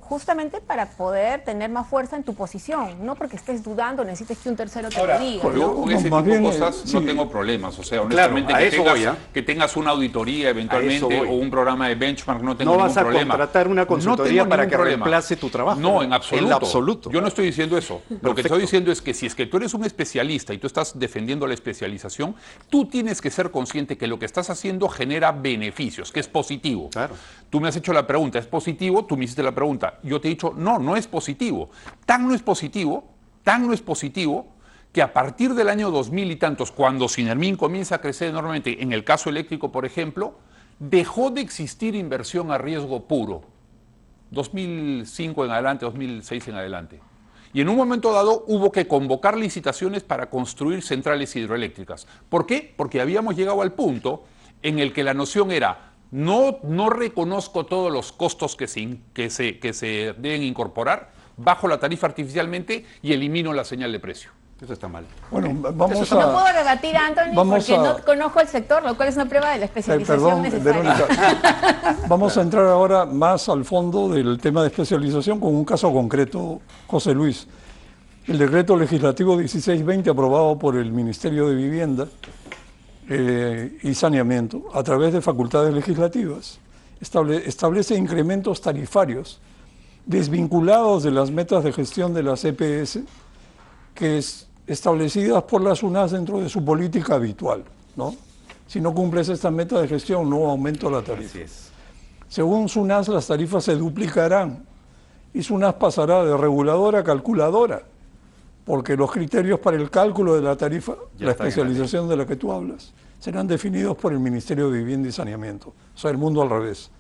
justamente para poder tener más fuerza en tu posición, no porque estés dudando, necesites que un tercero te lo diga. Yo con ese más tipo de bien, cosas no sí. tengo problemas. O sea, Claro, honestamente, a eso voy, ¿ah? que tengas una auditoría A eventualmente eso voy. o un programa de benchmark, no tengo No ningún vas a problema. contratar una consultoría No tengo para ningún que problema. reemplace tu trabajo. No, en absoluto. En absoluto. Yo no estoy diciendo eso. Lo que Perfecto. estoy diciendo es que si es que tú eres un especialista y tú estás defendiendo la especialización, tú tienes que ser consciente que lo que estás haciendo genera beneficios, que es positivo. Claro. Tú me has hecho la pregunta, ¿es positivo? Tú me hiciste la pregunta. Yo te he dicho, no, no es positivo. Tan no es positivo que a partir del año 2000 y tantos, cuando Ocinermin comienza a crecer enormemente, en el caso eléctrico, por ejemplo, dejó de existir inversión a riesgo puro. 2005 en adelante, 2006 en adelante. Y en un momento dado hubo que convocar licitaciones para construir centrales hidroeléctricas. ¿Por qué? Porque habíamos llegado al punto en el que la noción era no reconozco todos los costos que se deben incorporar, bajo la tarifa artificialmente y elimino la señal de precio. Eso está mal. Bueno, vamos No puedo a... rebatir a Anthony Vamos porque a- no conozco el sector, lo cual es una prueba de la especialización Perdón, necesaria. Verónica. Vamos a entrar ahora más al fondo del tema de especialización con un caso concreto, José Luis. El decreto legislativo 1620 aprobado por el Ministerio de Vivienda y Saneamiento a través de facultades legislativas establece incrementos tarifarios desvinculados de las metas de gestión de las EPS que es establecidas por las UNAS dentro de su política habitual, ¿no? Si no cumples esta meta de gestión, no aumento la tarifa. Así es. Según SUNAS, las tarifas se duplicarán y SUNAS pasará de reguladora a calculadora, porque los criterios para el cálculo de la tarifa, Ya la está en la especialización de la que tú hablas, serán definidos por el Ministerio de Vivienda y Saneamiento, o sea, el mundo al revés.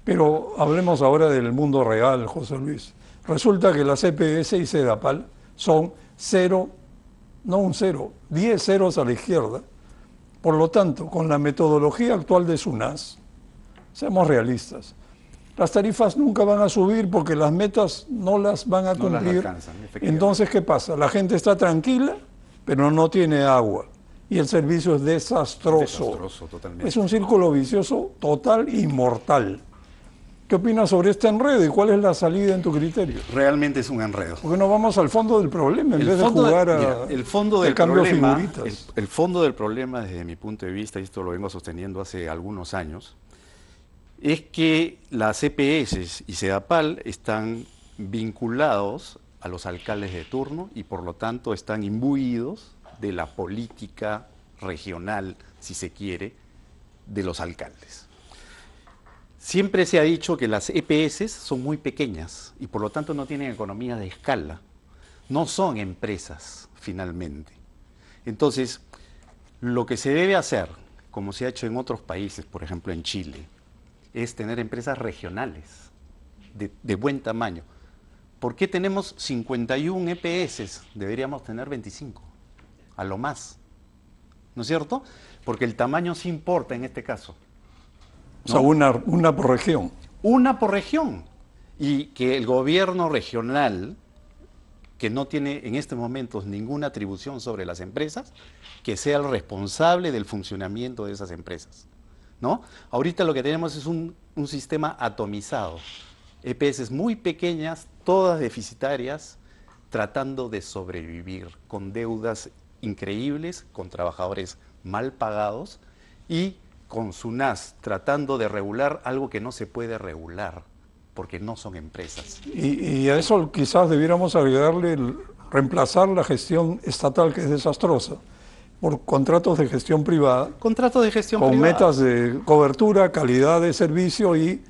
Pero hablemos ahora del mundo real, José Luis. Resulta que las EPS y SEDAPAL son 0, no un 0, 10 ceros a la izquierda. Por lo tanto, con la metodología actual de SUNAS, seamos realistas, las tarifas nunca van a subir porque las metas no las van a No las cumplir. alcanzan, efectivamente. Entonces, ¿qué pasa? La gente está tranquila, pero no tiene agua. Y el servicio es desastroso. Desastroso, totalmente. Es un círculo vicioso total y mortal. ¿Qué opinas sobre este enredo y cuál es la salida en tu criterio? Realmente es un enredo. Porque no vamos al fondo del problema en vez de jugar a el fondo del cambio problema, figuritas. el fondo del problema, desde mi punto de vista, y esto lo vengo sosteniendo hace algunos años, es que las EPS y SEDAPAL están vinculados a los alcaldes de turno y por lo tanto están imbuidos de la política regional, si se quiere, de los alcaldes. Siempre se ha dicho que las EPS son muy pequeñas y por lo tanto no tienen economía de escala, no son empresas finalmente. Entonces, lo que se debe hacer, como se ha hecho en otros países, por ejemplo en Chile, es tener empresas regionales de buen tamaño. ¿Por qué tenemos 51 EPS? Deberíamos tener 25, a lo más. ¿No es cierto? Porque el tamaño sí importa en este caso. O sea, una por región. Una por región. Y que el gobierno regional, que no tiene en este momento ninguna atribución sobre las empresas, que sea el responsable del funcionamiento de esas empresas, ¿no? Ahorita lo que tenemos es un sistema atomizado. EPS muy pequeñas, todas deficitarias, tratando de sobrevivir, con deudas increíbles, con trabajadores mal pagados y con SUNAS tratando de regular algo que no se puede regular, porque no son empresas. Y a eso quizás debiéramos agregarle reemplazar la gestión estatal, que es desastrosa, por contratos de gestión privada, Contratos de gestión con privada. metas de cobertura, calidad de servicio y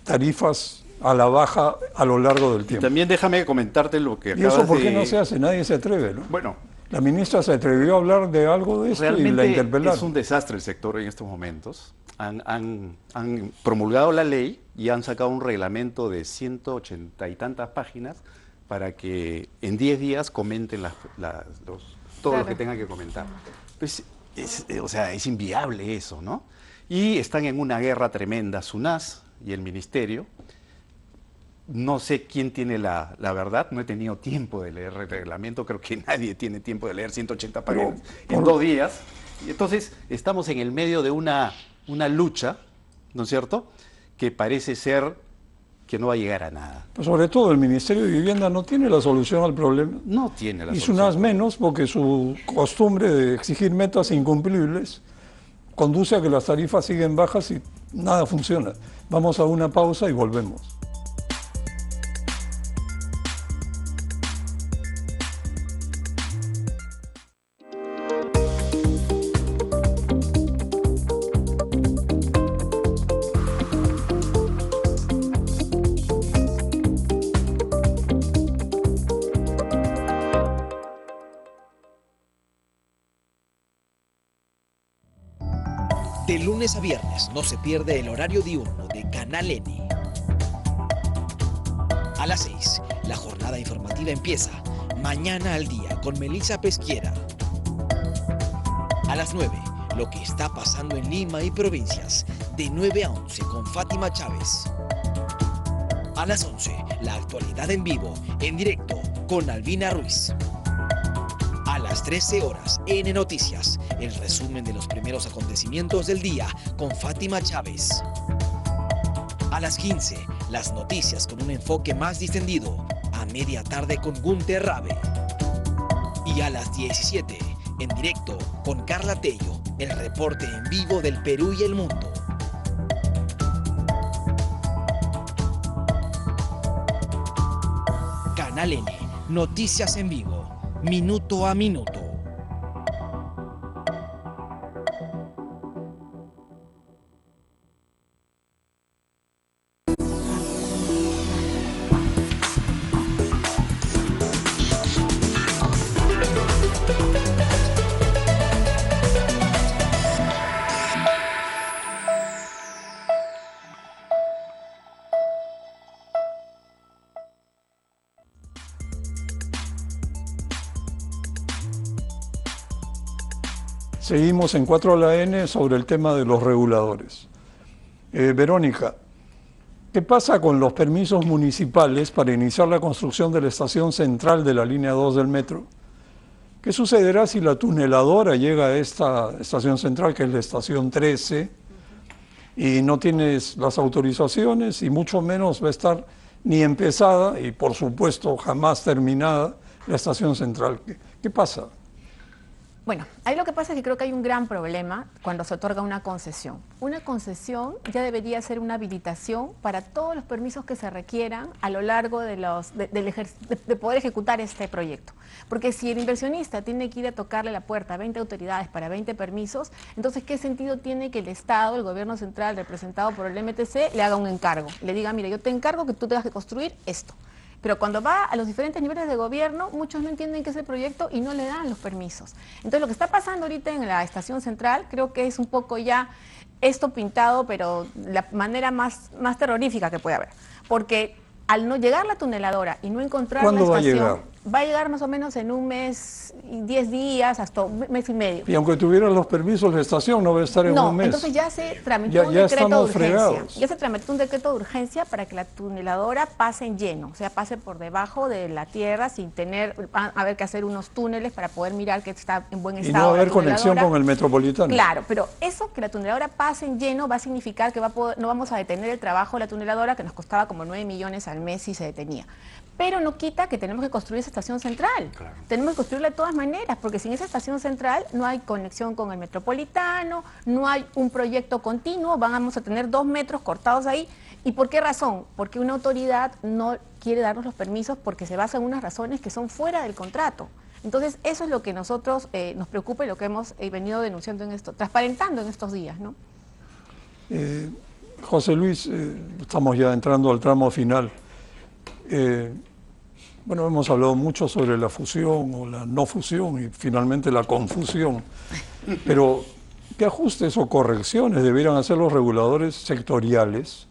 tarifas a la baja a lo largo del tiempo. También déjame comentarte lo que ¿Y acabas eso por qué de... no se hace? Nadie se atreve, ¿no? Bueno, La ministra se atrevió a hablar de algo de esto y la realmente interpelaron. es un desastre el sector en estos momentos. Han promulgado la ley y han sacado un reglamento de 180 y tantas páginas para que en 10 días comenten todo lo que tengan que comentar. Pues, o sea, es inviable eso, ¿no? Y están en una guerra tremenda, SUNAS y el ministerio. No sé quién tiene la verdad, no he tenido tiempo de leer el reglamento, creo que nadie tiene tiempo de leer 180 páginas en 2 días. Y entonces estamos en el medio de una lucha, ¿no es cierto?, que parece ser que no va a llegar a nada. Pues sobre todo el Ministerio de Vivienda no tiene la solución al problema. No tiene la Y solución. SUNAS menos, porque su costumbre de exigir metas incumplibles conduce a que las tarifas siguen bajas y nada funciona. Vamos a una pausa y volvemos. De lunes a viernes no se pierde el horario diurno de Canal N. A las 6, la jornada informativa empieza. Mañana al día con Melissa Pesquiera. A las 9, lo que está pasando en Lima y provincias. De 9 a 11 con Fátima Chávez. A las 11, la actualidad en vivo, en directo, con Albina Ruiz. A las 13 horas, N Noticias, el resumen de los primeros acontecimientos del día con Fátima Chávez. A las 15, las noticias con un enfoque más distendido, a media tarde con Gunter Rabe. Y a las 17, en directo con Carla Tello, el reporte en vivo del Perú y el mundo. Canal N, noticias en vivo, minuto a minuto. Seguimos en 4 a la N sobre el tema de los reguladores. Verónica, ¿qué pasa con los permisos municipales para iniciar la construcción de la estación central de la línea 2 del metro? ¿Qué sucederá si la tuneladora llega a esta estación central, que es la estación 13, y no tienes las autorizaciones y mucho menos va a estar ni empezada y por supuesto jamás terminada la estación central? ¿Qué pasa? Bueno, ahí lo que pasa es que creo que hay un gran problema cuando se otorga una concesión. Una concesión ya debería ser una habilitación para todos los permisos que se requieran a lo largo de poder ejecutar este proyecto. Porque si el inversionista tiene que ir a tocarle la puerta a 20 autoridades para 20 permisos, entonces ¿qué sentido tiene que el Estado, el gobierno central representado por el MTC, le haga un encargo? Le diga, mire, yo te encargo que tú tengas que construir esto. Pero cuando va a los diferentes niveles de gobierno, muchos no entienden qué es el proyecto y no le dan los permisos. Entonces, lo que está pasando ahorita en la estación central, creo que es un poco ya esto pintado, pero la manera más terrorífica que puede haber. Porque al no llegar la tuneladora y no encontrar la estación, va a llegar más o menos en un mes y 10 días, hasta un mes y medio. Y aunque tuvieran los permisos, la estación no va a estar en un mes. Entonces ya se tramitó un decreto de urgencia. Fregados. Ya se tramitó un decreto de urgencia para que la tuneladora pase en lleno, o sea, pase por debajo de la tierra sin haber que hacer unos túneles para poder mirar que está en buen estado. Y no haber conexión con el metropolitano. Claro, pero eso, que la tuneladora pase en lleno, va a significar que no vamos a detener el trabajo de la tuneladora, que nos costaba como 9 millones al mes si se detenía. Pero no quita que tenemos que construir esa estación central. Claro. Tenemos que construirla de todas maneras, porque sin esa estación central no hay conexión con el metropolitano, no hay un proyecto continuo, vamos a tener 2 metros cortados ahí. ¿Y por qué razón? Porque una autoridad no quiere darnos los permisos porque se basa en unas razones que son fuera del contrato. Entonces, eso es lo que nosotros nos preocupa y lo que hemos venido denunciando transparentando en estos días, ¿no? José Luis, estamos ya entrando al tramo final. Bueno, hemos hablado mucho sobre la fusión o la no fusión y finalmente la confusión, pero ¿qué ajustes o correcciones debieran hacer los reguladores sectoriales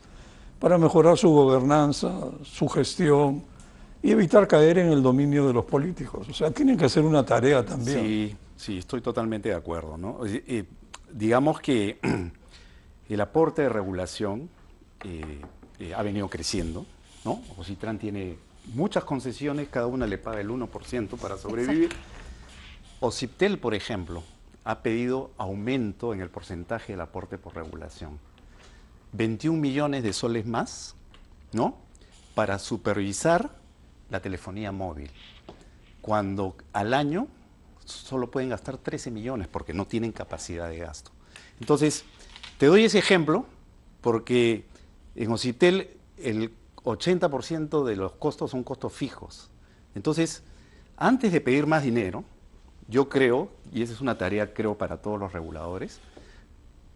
para mejorar su gobernanza, su gestión y evitar caer en el dominio de los políticos? O sea, tienen que hacer una tarea también. Sí, estoy totalmente de acuerdo, ¿no? Digamos que el aporte de regulación ha venido creciendo, ¿no? Ocitran tiene muchas concesiones, cada una le paga el 1% para sobrevivir. Exacto. Ociptel, por ejemplo, ha pedido aumento en el porcentaje del aporte por regulación. 21 millones de soles más, ¿no? Para supervisar la telefonía móvil, cuando al año solo pueden gastar 13 millones porque no tienen capacidad de gasto. Entonces, te doy ese ejemplo porque en Ociptel el 80% de los costos son costos fijos. Entonces, antes de pedir más dinero, yo creo, y esa es una tarea creo para todos los reguladores,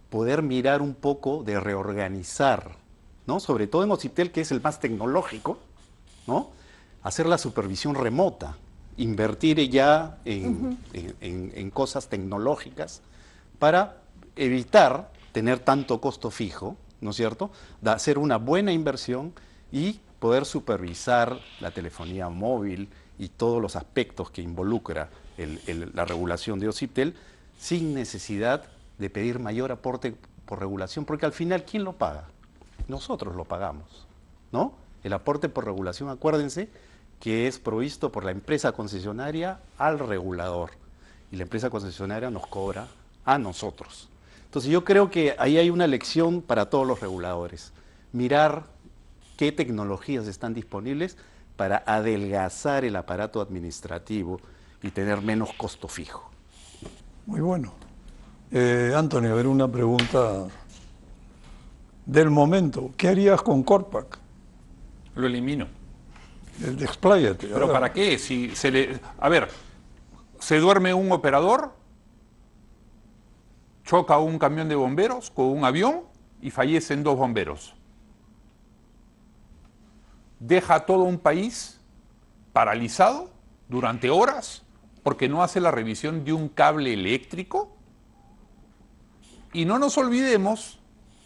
poder mirar un poco de reorganizar, ¿no? Sobre todo en Ociptel, que es el más tecnológico, ¿no? Hacer la supervisión remota, invertir ya en cosas tecnológicas para evitar tener tanto costo fijo, ¿no es cierto? Hacer una buena inversión y poder supervisar la telefonía móvil y todos los aspectos que involucra la regulación de Ociptel sin necesidad de pedir mayor aporte por regulación, porque al final, ¿quién lo paga? Nosotros lo pagamos, ¿no? El aporte por regulación, acuérdense, que es provisto por la empresa concesionaria al regulador, y la empresa concesionaria nos cobra a nosotros. Entonces yo creo que ahí hay una lección para todos los reguladores, mirar qué tecnologías están disponibles para adelgazar el aparato administrativo y tener menos costo fijo. Muy bueno. Antonio, a ver, una pregunta del momento. ¿Qué harías con Corpac? Lo elimino. Expláyate. ¿Pero ahora, para qué? Si a ver, se duerme un operador, choca un camión de bomberos con un avión y fallecen 2 bomberos. Deja a todo un país paralizado durante horas porque no hace la revisión de un cable eléctrico. Y no nos olvidemos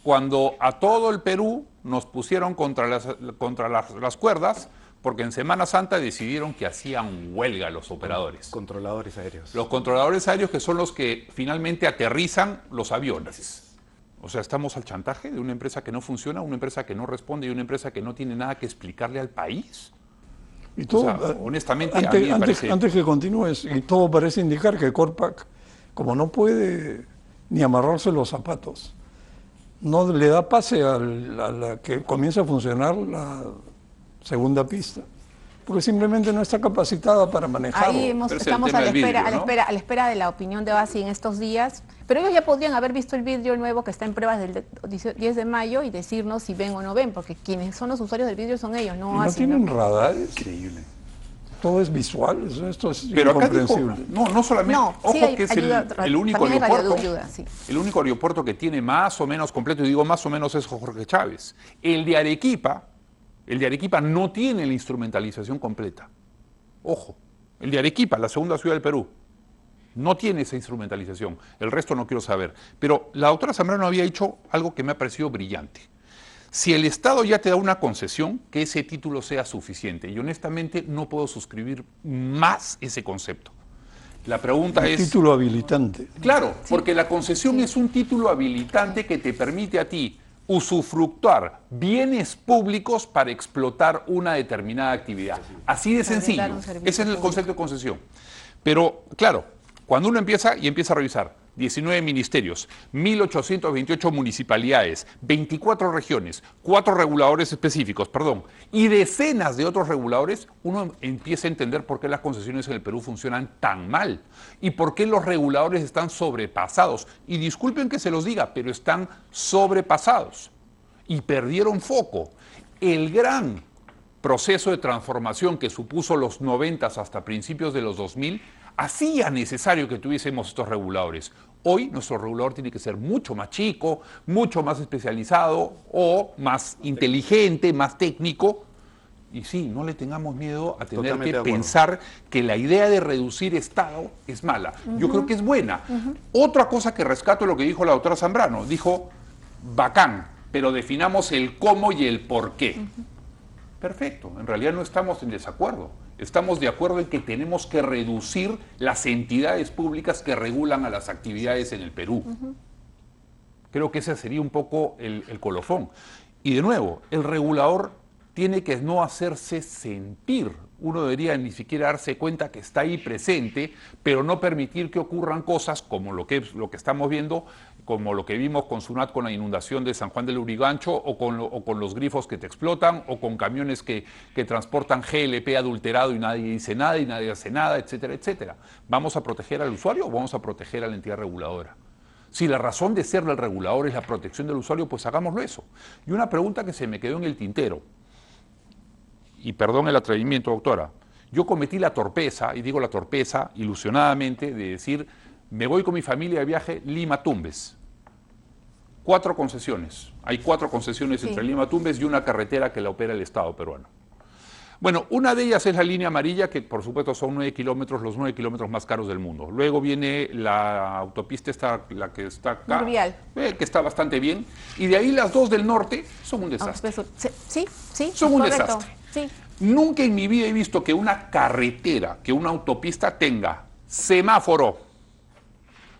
cuando a todo el Perú nos pusieron contra las cuerdas porque en Semana Santa decidieron que hacían huelga los operadores. Controladores aéreos. Los controladores aéreos, que son los que finalmente aterrizan los aviones. O sea, estamos al chantaje de una empresa que no funciona, una empresa que no responde y una empresa que no tiene nada que explicarle al país. Y todo, o sea, honestamente, a mí me parece... Antes que continúes, y todo parece indicar que Corpac, como no puede ni amarrarse los zapatos, no le da pase a la que comience a funcionar la segunda pista, porque simplemente no está capacitada para manejarlo. Ahí estamos a la espera de la opinión de OASI en estos días, pero ellos ya podrían haber visto el vidrio nuevo que está en pruebas del 10 de mayo y decirnos si ven o no ven, porque quienes son los usuarios del vidrio son ellos, no ¿No OASI. tienen radares? Increíble. Todo es visual, esto es Pero acá incomprensible. dijo, no solamente, No, ojo sí hay que es ayuda, el único también hay aeropuerto, ayuda, sí. el único aeropuerto que tiene más o menos completo, y digo más o menos, es Jorge Chávez. El de Arequipa no tiene la instrumentalización completa. Ojo, el de Arequipa, la segunda ciudad del Perú, no tiene esa instrumentalización. El resto no quiero saber. Pero la doctora Zambrano había dicho algo que me ha parecido brillante. Si el Estado ya te da una concesión, que ese título sea suficiente. Y honestamente no puedo suscribir más ese concepto. La pregunta es... Título habilitante. Claro, porque la concesión es un título habilitante que te permite a ti usufructuar bienes públicos para explotar una determinada actividad. Así de sencillo. Ese es el concepto de concesión. Pero, claro, cuando uno empieza a revisar 19 ministerios, 1.828 municipalidades, 24 regiones, 4 reguladores específicos, y decenas de otros reguladores, uno empieza a entender por qué las concesiones en el Perú funcionan tan mal y por qué los reguladores están sobrepasados. Y disculpen que se los diga, pero están sobrepasados y perdieron foco. El gran proceso de transformación que supuso los 90 hasta principios de los 2000 hacía necesario que tuviésemos estos reguladores. Hoy nuestro regulador tiene que ser mucho más chico, mucho más especializado o más inteligente, más técnico. Y sí, no le tengamos miedo a tener que pensar que la idea de reducir Estado es mala. Yo creo que es buena. Otra cosa que rescato es lo que dijo la doctora Zambrano. Dijo, bacán, pero definamos el cómo y el por qué. Perfecto, en realidad no estamos en desacuerdo. Estamos de acuerdo en que tenemos que reducir las entidades públicas que regulan a las actividades en el Perú. Creo que ese sería un poco el colofón. Y de nuevo, el regulador tiene que no hacerse sentir. Uno debería ni siquiera darse cuenta que está ahí presente, pero no permitir que ocurran cosas como lo que estamos viendo, como lo que vimos con Sunat con la inundación de San Juan del Lurigancho, o con los grifos que te explotan, o con camiones que transportan GLP adulterado y nadie dice nada y nadie hace nada, etcétera, etcétera. ¿Vamos a proteger al usuario o vamos a proteger a la entidad reguladora? Si la razón de ser del regulador es la protección del usuario, pues hagámoslo eso. Y una pregunta que se me quedó en el tintero, y perdón el atrevimiento, doctora, yo cometí la torpeza, y digo la torpeza ilusionadamente, de decir, me voy con mi familia de viaje Lima-Tumbes. 4 concesiones. Hay 4 concesiones entre Lima y Tumbes y una carretera que la opera el Estado peruano. Bueno, una de ellas es la línea amarilla, que por supuesto son 9 kilómetros, los 9 kilómetros más caros del mundo. Luego viene la autopista, la que está acá, que está bastante bien. Y de ahí las 2 del norte son un desastre. Sí, son un correcto. desastre. Sí. Nunca en mi vida he visto que una carretera, que una autopista tenga semáforo,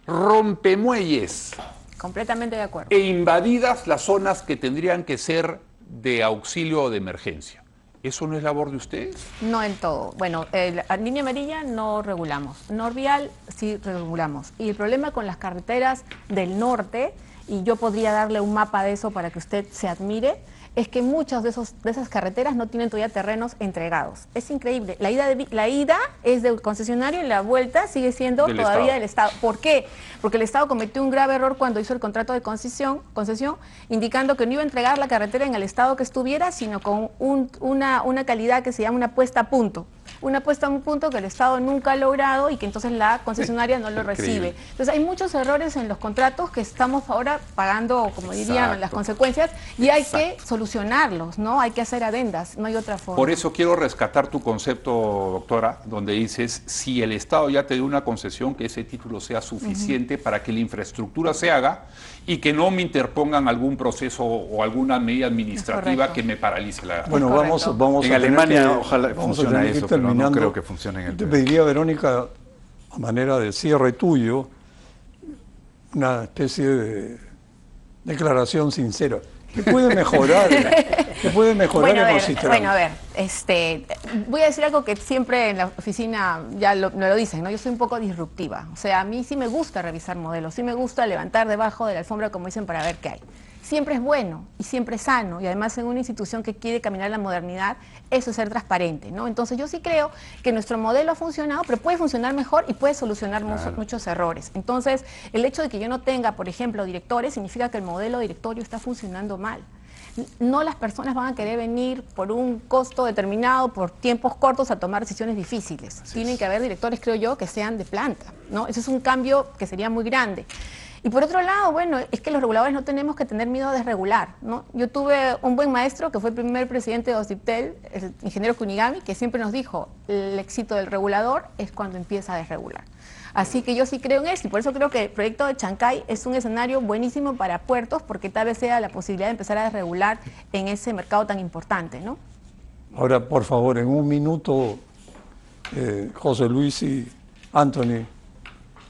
rompemuelles. Completamente de acuerdo. E invadidas las zonas que tendrían que ser de auxilio o de emergencia. ¿Eso no es labor de ustedes? No en todo. Bueno, la línea amarilla no regulamos. Norvial sí regulamos. Y el problema con las carreteras del norte, y yo podría darle un mapa de eso para que usted se admire, es que muchas de esas carreteras no tienen todavía terrenos entregados. Es increíble. La ida es del concesionario y la vuelta sigue siendo todavía del Estado. ¿Por qué? Porque el Estado cometió un grave error cuando hizo el contrato de concesión, indicando que no iba a entregar la carretera en el estado que estuviera, sino con una calidad que se llama una puesta a punto. una puesta a un punto que el Estado nunca ha logrado y que entonces la concesionaria no lo recibe. Entonces hay muchos errores en los contratos que estamos ahora pagando, como dirían, las consecuencias, y hay que solucionarlos, ¿no? Hay que hacer adendas, no hay otra forma. Por eso quiero rescatar tu concepto, doctora, donde dices, si el Estado ya te dio una concesión, que ese título sea suficiente para que la infraestructura se haga y que no me interpongan algún proceso o alguna medida administrativa que me paralice la... Bueno, vamos en a Alemania que, ojalá funcione eso, pero no creo que funcione en el Te Perú. pediría, Verónica, a manera de cierre tuyo, una especie de declaración sincera. ¿Qué puede mejorar? ¿Qué puede mejorar el ecosistema? Bueno, a ver, voy a decir algo que siempre en la oficina ya lo dicen, ¿no? Yo soy un poco disruptiva. O sea, a mí sí me gusta revisar modelos, sí me gusta levantar debajo de la alfombra, como dicen, para ver qué hay. Siempre es bueno y siempre es sano, y además en una institución que quiere caminar la modernidad, eso es ser transparente, ¿no? Entonces yo sí creo que nuestro modelo ha funcionado, pero puede funcionar mejor y puede solucionar muchos errores. Entonces, el hecho de que yo no tenga, por ejemplo, directores, significa que el modelo directorio está funcionando mal. No las personas van a querer venir por un costo determinado, por tiempos cortos, a tomar decisiones difíciles. Tienen que haber directores, creo yo, que sean de planta, ¿no? Ese es un cambio que sería muy grande. Y por otro lado, bueno, es que los reguladores no tenemos que tener miedo a desregular, ¿no? Yo tuve un buen maestro que fue el primer presidente de OCIPTEL, el ingeniero Kunigami, que siempre nos dijo, el éxito del regulador es cuando empieza a desregular. Así que yo sí creo en eso, y por eso creo que el proyecto de Chancay es un escenario buenísimo para puertos, porque tal vez sea la posibilidad de empezar a desregular en ese mercado tan importante, ¿no? Ahora, por favor, en un minuto, José Luis y Anthony,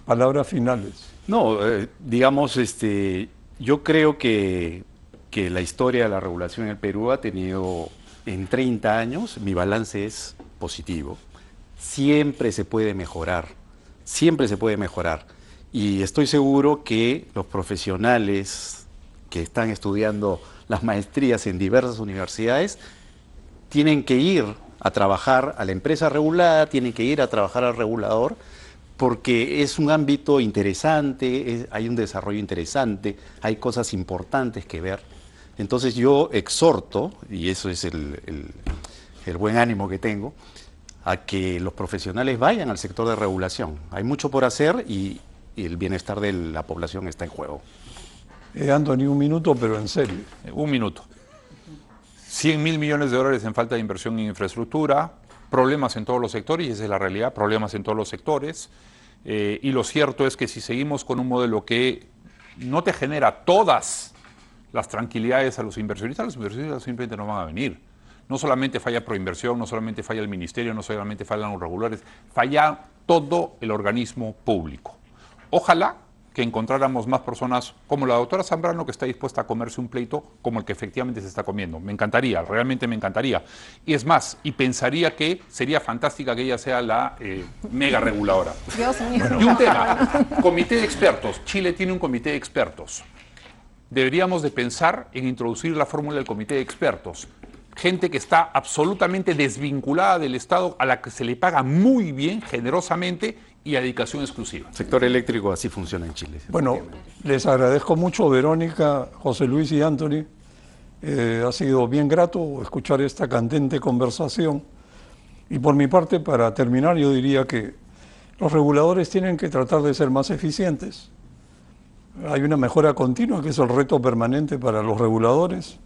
palabras finales. No, digamos, yo creo que la historia de la regulación en el Perú ha tenido, en 30 años, mi balance es positivo. Siempre se puede mejorar, siempre se puede mejorar. Y estoy seguro que los profesionales que están estudiando las maestrías en diversas universidades tienen que ir a trabajar a la empresa regulada, tienen que ir a trabajar al regulador, porque es un ámbito interesante, hay un desarrollo interesante, hay cosas importantes que ver. Entonces yo exhorto, y eso es el buen ánimo que tengo, a que los profesionales vayan al sector de regulación. Hay mucho por hacer y el bienestar de la población está en juego. Anthony, un minuto, pero en serio. Un minuto. 100.000 millones de dólares en falta de inversión en infraestructura, problemas en todos los sectores, y esa es la realidad, problemas en todos los sectores. Y lo cierto es que si seguimos con un modelo que no te genera todas las tranquilidades a los inversionistas simplemente no van a venir. No solamente falla Proinversión, no solamente falla el Ministerio, no solamente fallan los reguladores, falla todo el organismo público. Ojalá que encontráramos más personas como la doctora Zambrano, que está dispuesta a comerse un pleito como el que efectivamente se está comiendo. Me encantaría, realmente me encantaría. Y es más, y pensaría que sería fantástica que ella sea la mega reguladora. Dios mío. Y un tema, comité de expertos. Chile tiene un comité de expertos. Deberíamos de pensar en introducir la fórmula del comité de expertos. Gente que está absolutamente desvinculada del Estado, a la que se le paga muy bien, generosamente, y a dedicación exclusiva. El sector eléctrico así funciona en Chile. Bueno, les agradezco mucho, Verónica, José Luis y Anthony. Ha sido bien grato escuchar esta candente conversación. Y por mi parte, para terminar, yo diría que los reguladores tienen que tratar de ser más eficientes. Hay una mejora continua, que es el reto permanente para los reguladores.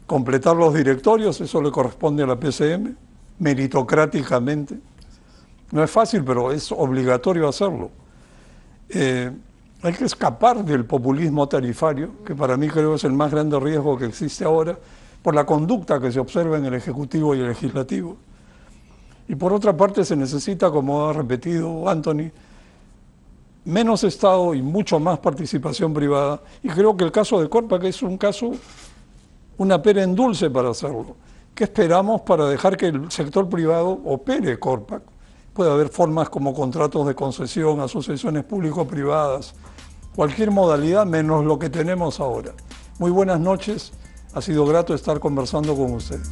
Completar los directorios, eso le corresponde a la PCM, meritocráticamente. No es fácil, pero es obligatorio hacerlo. Hay que escapar del populismo tarifario, que para mí creo es el más grande riesgo que existe ahora, por la conducta que se observa en el Ejecutivo y el Legislativo. Y por otra parte se necesita, como ha repetido Anthony, menos Estado y mucho más participación privada. Y creo que el caso de Corpac es un caso, una pera en dulce para hacerlo. ¿Qué esperamos para dejar que el sector privado opere Corpac? Puede haber formas como contratos de concesión, asociaciones público-privadas, cualquier modalidad menos lo que tenemos ahora. Muy buenas noches, ha sido grato estar conversando con ustedes.